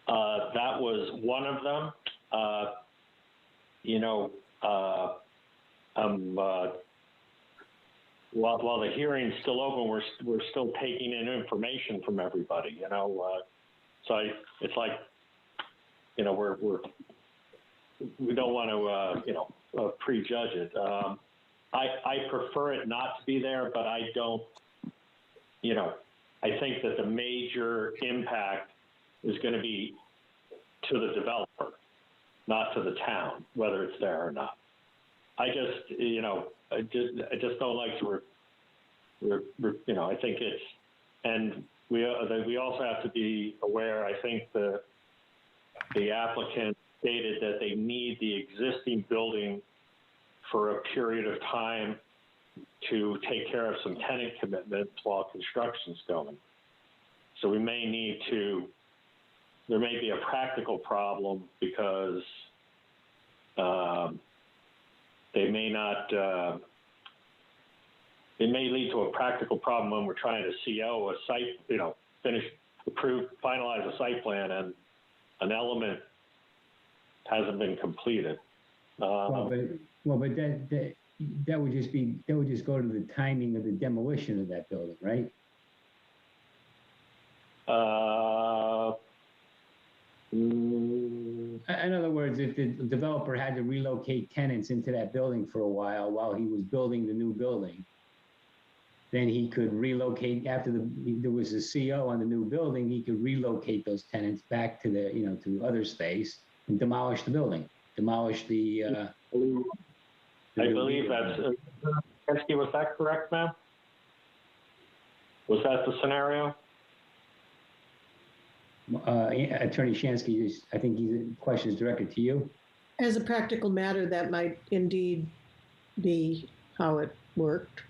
That was one of them. While the hearing's still open, we're still taking in information from everybody, so it's like, we don't want to, prejudge it. I prefer it not to be there, but I don't, I think that the major impact is going to be to the developer, not to the town, whether it's there or not. I just, I just don't like to, I think it's, and we also have to be aware, I think the applicant stated that they need the existing building for a period of time to take care of some tenant commitments while construction's going. So we may need to, there may be a practical problem because they may not, it may lead to a practical problem when we're trying to CO a site, finalize a site plan and an element hasn't been completed. But that would just go to the timing of the demolition of that building, right? In other words, if the developer had to relocate tenants into that building for a while he was building the new building, then he could relocate after there was a CO on the new building, he could relocate those tenants back to to other space and demolish the building, demolish the. I believe that's, Kensky, was that correct, ma'am? Was that the scenario? Attorney Shansky, I think the question is directed to you. As a practical matter, that might indeed be how it worked.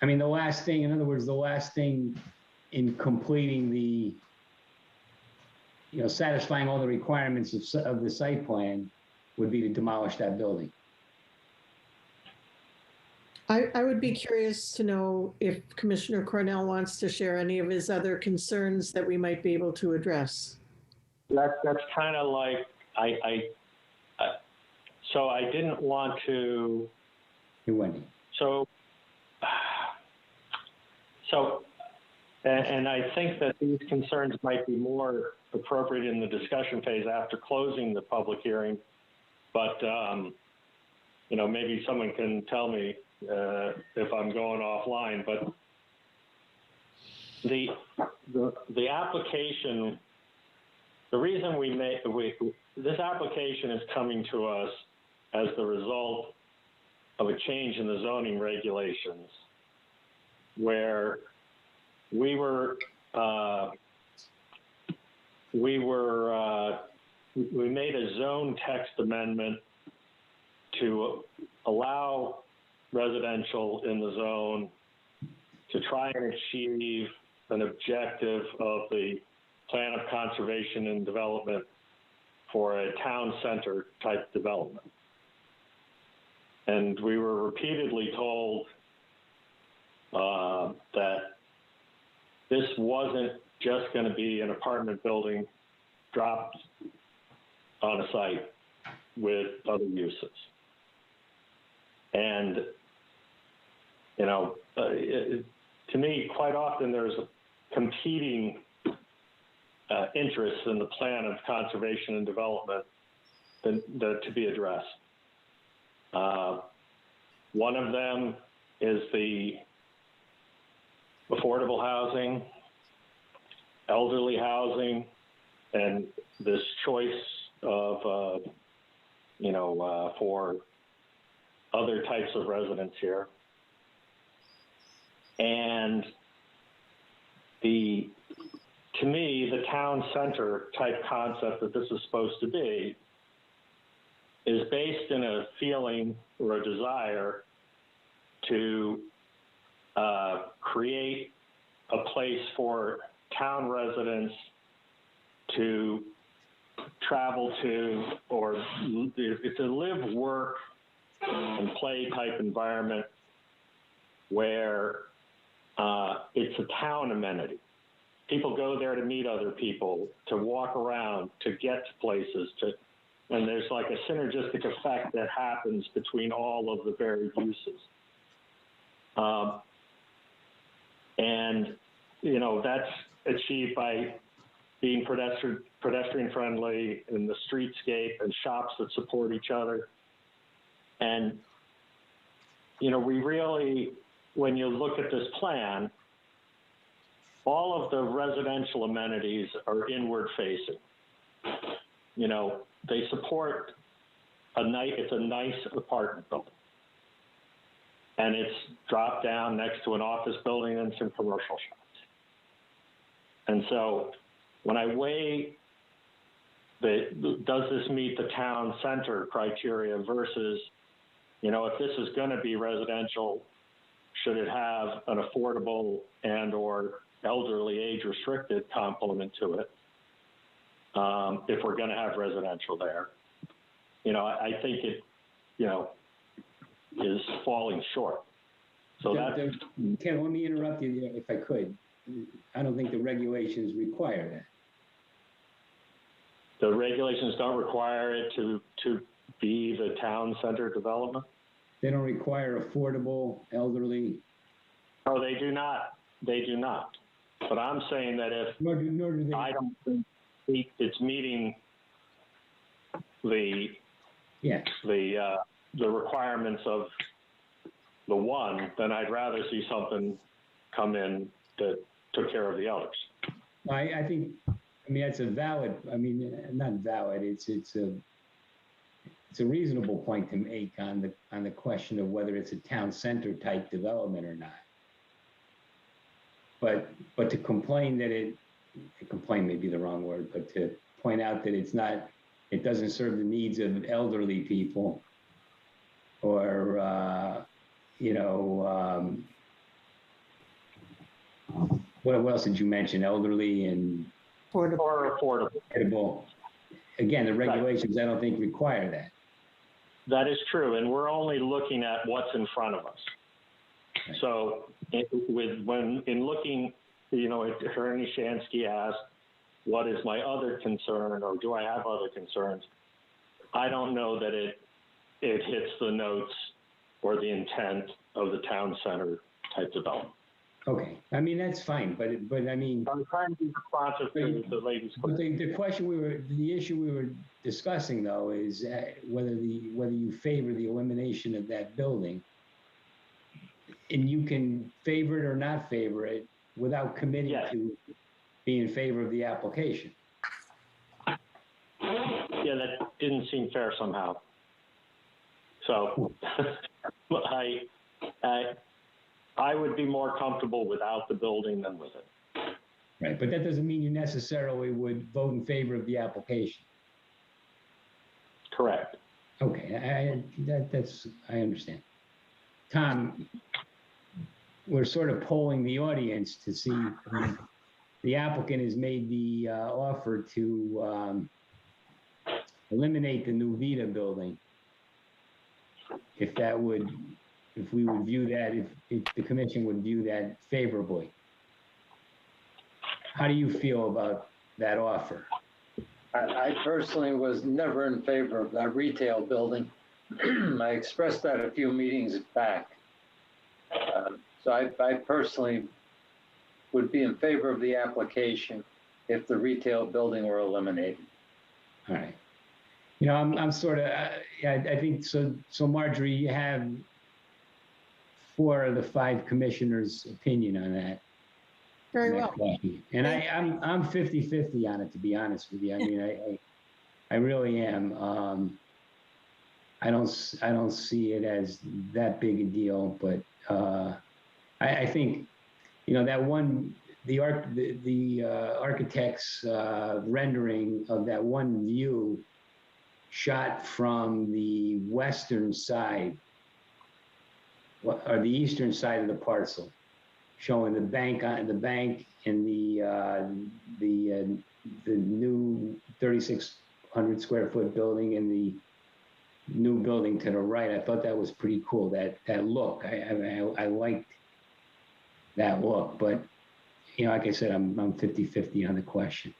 I mean, the last thing in completing the, satisfying all the requirements of the site plan would be to demolish that building. I would be curious to know if Commissioner Cornell wants to share any of his other concerns that we might be able to address. That's kind of like, so I didn't want to. You went. And I think that these concerns might be more appropriate in the discussion phase after closing the public hearing, but maybe someone can tell me if I'm going offline. But the application, the reason this application is coming to us as the result of a change in the zoning regulations, where we made a zone text amendment to allow residential in the zone to try and achieve an objective of the plan of conservation and development for a town center type development. And we were repeatedly told that this wasn't just going to be an apartment building dropped on a site with other uses. And, to me, quite often there's competing interests in the plan of conservation and development to be addressed. One of them is the affordable housing, elderly housing, and this choice of, for other types of residents here. And to me, the town center type concept that this is supposed to be is based in a feeling or a desire to create a place for town residents to travel to, or it's a live, work, and play type environment where it's a town amenity. People go there to meet other people, to walk around, to get to places, and there's like a synergistic effect that happens between all of the varied uses. And, that's achieved by being pedestrian friendly in the streetscape and shops that support each other. And, we really, when you look at this plan, all of the residential amenities are inward facing. They support it's a nice apartment building. And it's dropped down next to an office building and some commercial shops. And so when I weigh does this meet the town center criteria versus, if this is going to be residential, should it have an affordable and or elderly age restricted component to it? If we're going to have residential there, I think it, is falling short. So Ken, let me interrupt you if I could. I don't think the regulations require that. The regulations don't require it to be the town center development? They don't require affordable, elderly. No, they do not. They do not. But I'm saying that if nor do they. I don't think it's meeting the requirements of the one, then I'd rather see something come in that took care of the others. I think, that's a valid, not valid, it's a reasonable point to make on the question of whether it's a town center type development or not. But to complain that complain may be the wrong word, but to point out that it doesn't serve the needs of elderly people or, what else did you mention? Elderly and affordable. Again, the regulations, I don't think require that. That is true, and we're only looking at what's in front of us. Okay. So, in looking, Attorney Shansky asked, "What is my other concern, or do I have other concerns?" I don't know that it hits the notes or the intent of the town center type development. Okay, that's fine, but I'm trying to be responsive to the lady's question. But the issue we were discussing though is whether you favor the elimination of that building, and you can favor it or not favor it without committing to be in favor of the application. Yeah, that didn't seem fair somehow. So, I would be more comfortable without the building than with it. Right, but that doesn't mean you necessarily would vote in favor of the application. Correct. Okay, I understand. Tom, we're sort of polling the audience to see if the applicant has made the offer to eliminate the new Vita building. If we would view that, if the commission would view that favorably. How do you feel about that offer? I personally was never in favor of that retail building. I expressed that a few meetings back. So I personally would be in favor of the application if the retail building were eliminated. All right. I'm sort of, I think so. So Marjorie, you have 4 of the 5 commissioners' opinion on that. Very well. Question. And I'm 50-50 on it, to be honest with you. I I really am. I don't see it as that big a deal, but I think, that one, the architect's rendering of that one view shot from the western side, or the eastern side of the parcel, showing the bank and the new 3,600 square foot building and the new building to the right. I thought that was pretty cool. That look, I liked that look. But like I said, I'm 50-50 on the question.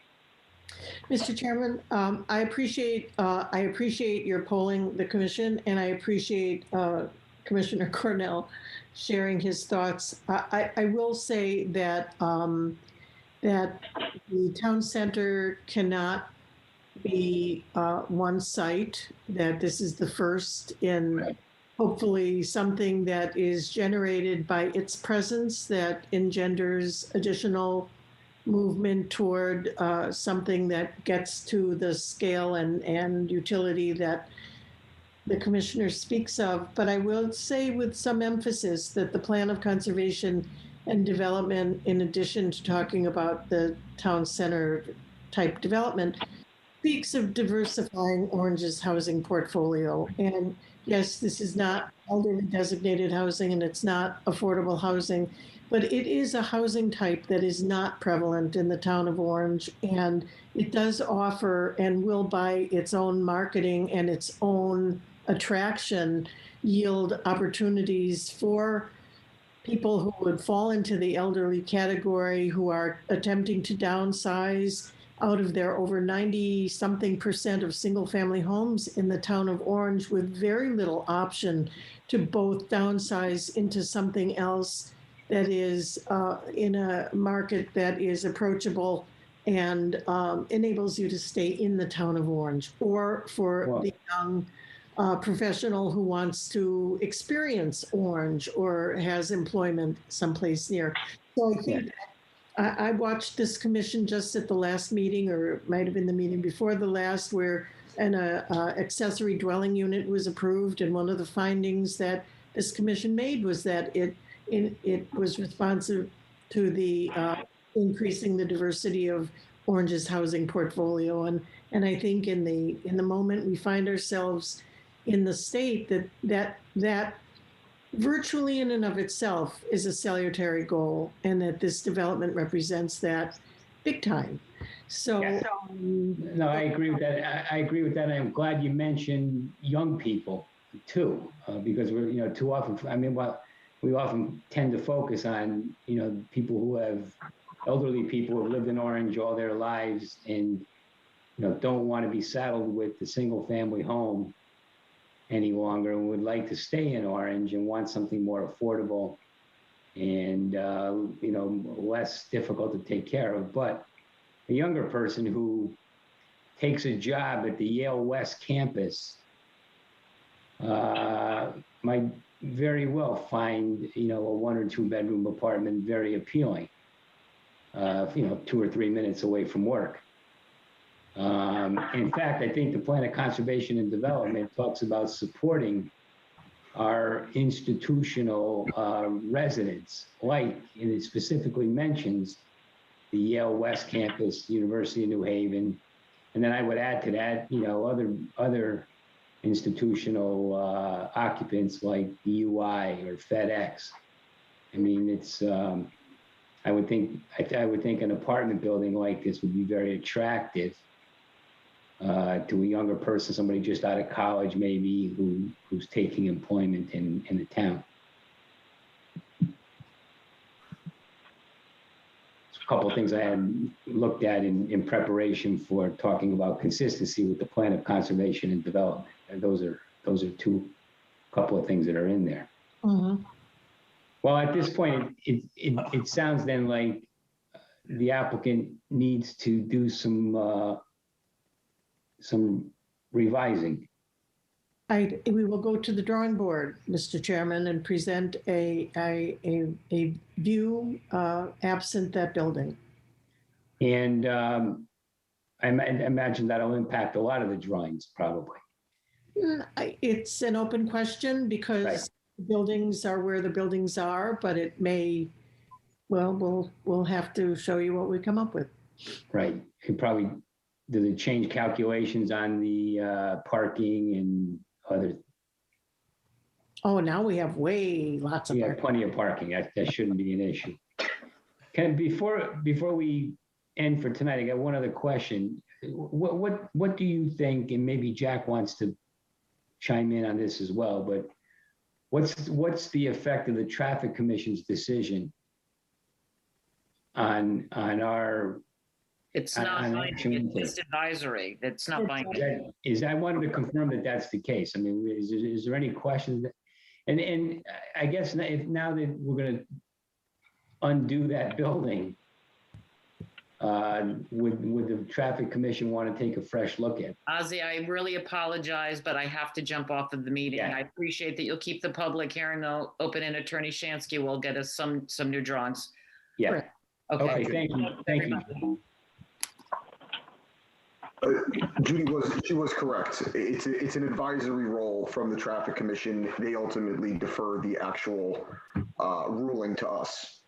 Mr. Chairman, I appreciate your polling the commission, and I appreciate Commissioner Cornell sharing his thoughts. I will say that that the town center cannot be one site, that this is the first in hopefully something that is generated by its presence that engenders additional movement toward something that gets to the scale and utility that the commissioner speaks of. But I will say with some emphasis that the plan of conservation and development, in addition to talking about the town center type development, speaks of diversifying Orange's housing portfolio. And yes, this is not elderly designated housing and it's not affordable housing, but it is a housing type that is not prevalent in the town of Orange. And it does offer, and will by its own marketing and its own attraction, yield opportunities for people who would fall into the elderly category, who are attempting to downsize out of their over 90-something% of single-family homes in the town of Orange, with very little option to both downsize into something else that is in a market that is approachable and enables you to stay in the town of Orange, or for the young professional who wants to experience Orange or has employment someplace near. So I think I watched this commission just at the last meeting, or it might have been the meeting before the last, where an accessory dwelling unit was approved. And one of the findings that this commission made was that it was responsive to the increasing the diversity of Orange's housing portfolio. And I think in the moment we find ourselves in the state, that virtually in and of itself is a salutary goal, and that this development represents that big time. So, no, I agree with that. I agree with that. I'm glad you mentioned young people too, because we're, too often, we often tend to focus on, people who have, elderly people who have lived in Orange all their lives and, don't want to be saddled with the single family home any longer, and would like to stay in Orange and want something more affordable and less difficult to take care of. But a younger person who takes a job at the Yale West campus might very well find a 1 or 2 bedroom apartment very appealing, 2 or 3 minutes away from work. In fact, I think the Plan of Conservation and Development talks about supporting our institutional residents, and it specifically mentions the Yale West campus, University of New Haven, and then I would add to that, other institutional occupants like the UI or FedEx. It's I would think an apartment building like this would be very attractive to a younger person, somebody just out of college maybe, who's taking employment in the town. A couple of things I had looked at in preparation for talking about consistency with the Plan of Conservation and Development. And those are couple of things that are in there. Mm-hmm. Well, at this point, it sounds then like the applicant needs to do some revising. We will go to the drawing board, Mr. Chairman, and present a view absent that building. And imagine that'll impact a lot of the drawings, probably. It's an open question Right. because buildings are where the buildings are, but it may, well, we'll have to show you what we come up with. Right. You probably, do they change calculations on the parking and other? Oh, now we have lots of Yeah, parking. plenty of parking. That shouldn't be an issue. Before we end for tonight, I got one other question. What do you think, and maybe Jack wants to chime in on this as well, but what's the effect of the Traffic Commission's decision on our? It's not binding, it's just advisory. It's not binding. I wanted to confirm that that's the case. I mean, is there any questions? And I guess now that we're going to undo that building, would the Traffic Commission want to take a fresh look at it? Ozzy, I really apologize, but I have to jump off of the meeting. Yeah. I appreciate that you'll keep the public hearing open, and Attorney Shansky will get us some new drawings. Yeah. Okay. Thank you. Thank you. Judy was correct. It's an advisory role from the Traffic Commission. They ultimately defer the actual ruling to us.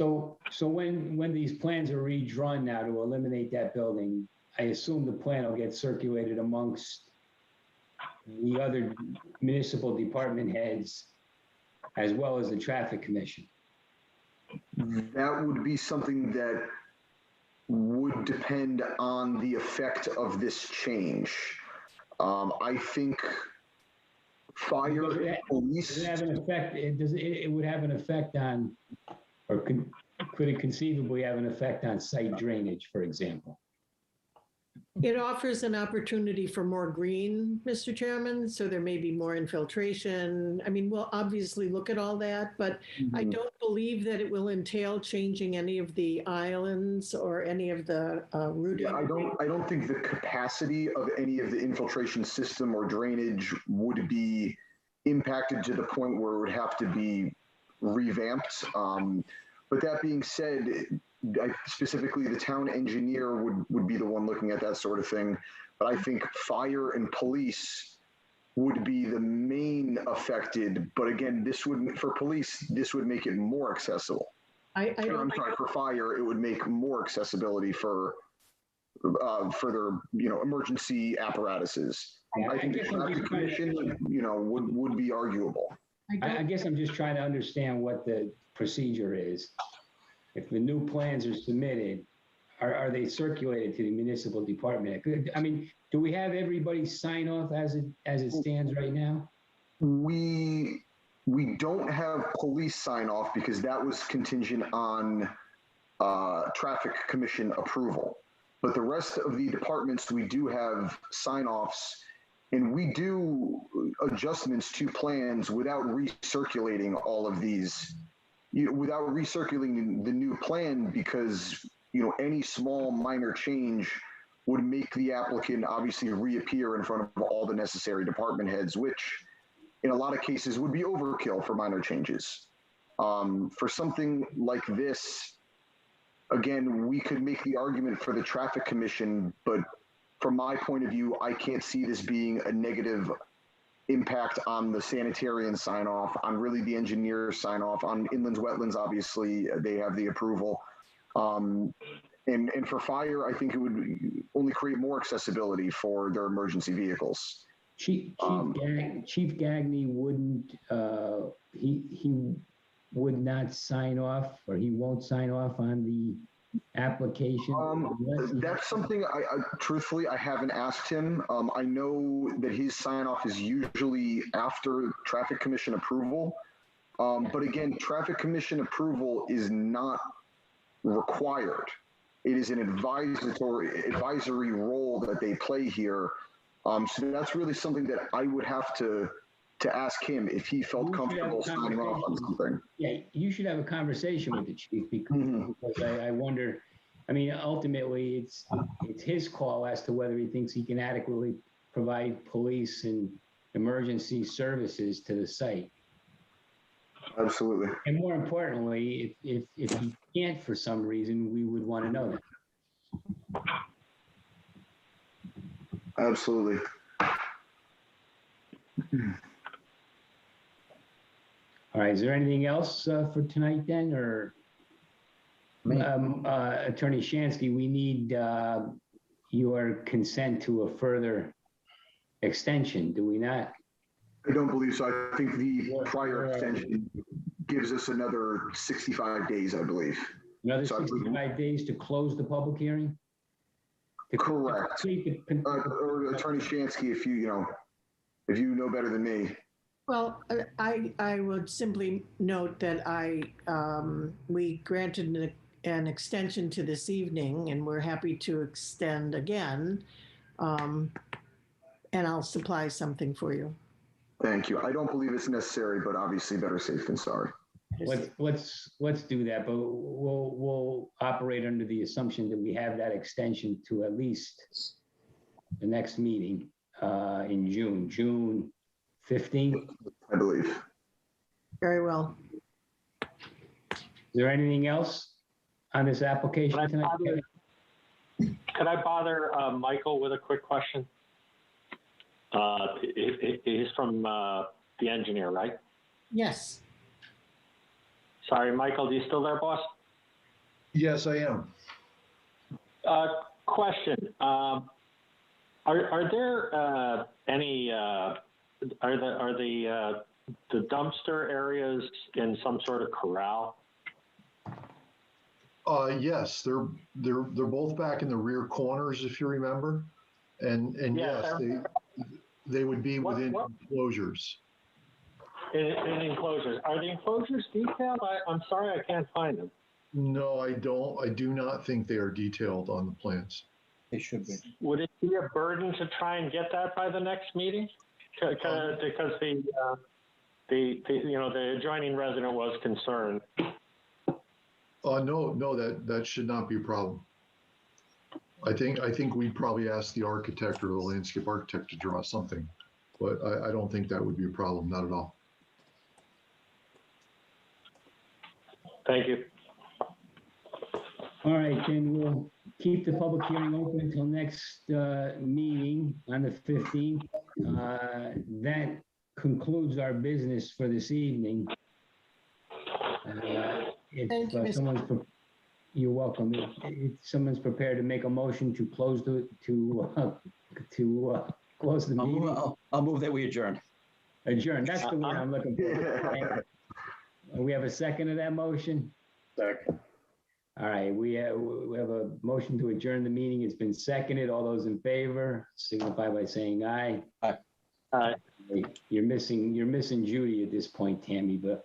So when these plans are redrawn now to eliminate that building, I assume the plan will get circulated amongst the other municipal department heads as well as the Traffic Commission. That would be something that would depend on the effect of this change. I think fire, police. Does it have an effect? It would have an effect on, or could it conceivably have an effect on site drainage, for example? It offers an opportunity for more green, Mr. Chairman, so there may be more infiltration. I mean, we'll obviously look at all that, but I don't believe that it will entail changing any of the islands or any of the routing. Yeah, I don't think the capacity of any of the infiltration system or drainage would be impacted to the point where it would have to be revamped. But that being said, specifically the town engineer would be the one looking at that sort of thing. But I think fire and police would be the main affected. But again, for police, this would make it more accessible. I'm sorry, for fire, it would make more accessibility for their emergency apparatuses. I think the Traffic Commission, would be arguable. I guess I'm just trying to understand what the procedure is. If the new plans are submitted, are they circulated to the municipal department? I mean, do we have everybody sign off as it stands right now? We don't have police sign off because that was contingent on Traffic Commission approval. But the rest of the departments, we do have sign offs, and we do adjustments to plans without recirculating all of these. Without recirculating the new plan, because any small minor change would make the applicant obviously reappear in front of all the necessary department heads, which in a lot of cases would be overkill for minor changes. For something like this, again, we could make the argument for the Traffic Commission, but from my point of view, I can't see this being a negative impact on the sanitarian sign off, on really the engineer sign off, on inlands, wetlands, obviously they have the approval. And for fire, I think it would only create more accessibility for their emergency vehicles. Chief Gagné wouldn't, he would not sign off, or he won't sign off on the application? That's something truthfully, I haven't asked him. I know that his sign off is usually after Traffic Commission approval. But again, Traffic Commission approval is not required. It is an advisory role that they play here. So that's really something that I would have to ask him if he felt comfortable signing off on something. Yeah, you should have a conversation with the chief because I wonder, I mean, ultimately it's his call as to whether he thinks he can adequately provide police and emergency services to the site. Absolutely. And more importantly, if he can't for some reason, we would want to know that. Absolutely. All right, is there anything else for tonight then, or? Attorney Shansky, we need your consent to a further extension, do we not? I don't believe so. I think the prior extension gives us another 65 days, I believe. Another 65 days to close the public hearing? Correct. Or Attorney Shansky, if you know better than me. Well, I would simply note that we granted an extension to this evening, and we're happy to extend again. And I'll supply something for you. Thank you. I don't believe it's necessary, but obviously better safe than sorry. Let's do that, but we'll operate under the assumption that we have that extension to at least the next meeting in June 15th. I believe. Very well. Is there anything else on this application tonight? Could I bother Michael with a quick question? He's from the engineer, right? Yes. Sorry, Michael, are you still there, boss? Yes, I am. Question. Are there any, are the dumpster areas in some sort of corral? Yes, they're both back in the rear corners, if you remember. And yes, they would be within enclosures. In enclosures. Are the enclosures detailed? I'm sorry, I can't find them. No, I don't. I do not think they are detailed on the plans. They should be. Would it be a burden to try and get that by the next meeting? Because the adjoining resident was concerned. No, that should not be a problem. I think we'd probably ask the architect or the landscape architect to draw something, but I don't think that would be a problem, not at all. Thank you. All right, then we'll keep the public hearing open until next meeting on the 15th. That concludes our business for this evening. Thank you, Mr. You're welcome. If someone's prepared to make a motion to close the meeting. I'll move that we adjourn. Adjourn. That's the word I'm looking for. We have a second to that motion. Second. All right, we have a motion to adjourn the meeting. It's been seconded. All those in favor signify by saying aye. Aye. Aye. You're missing Judy at this point, Tammy, but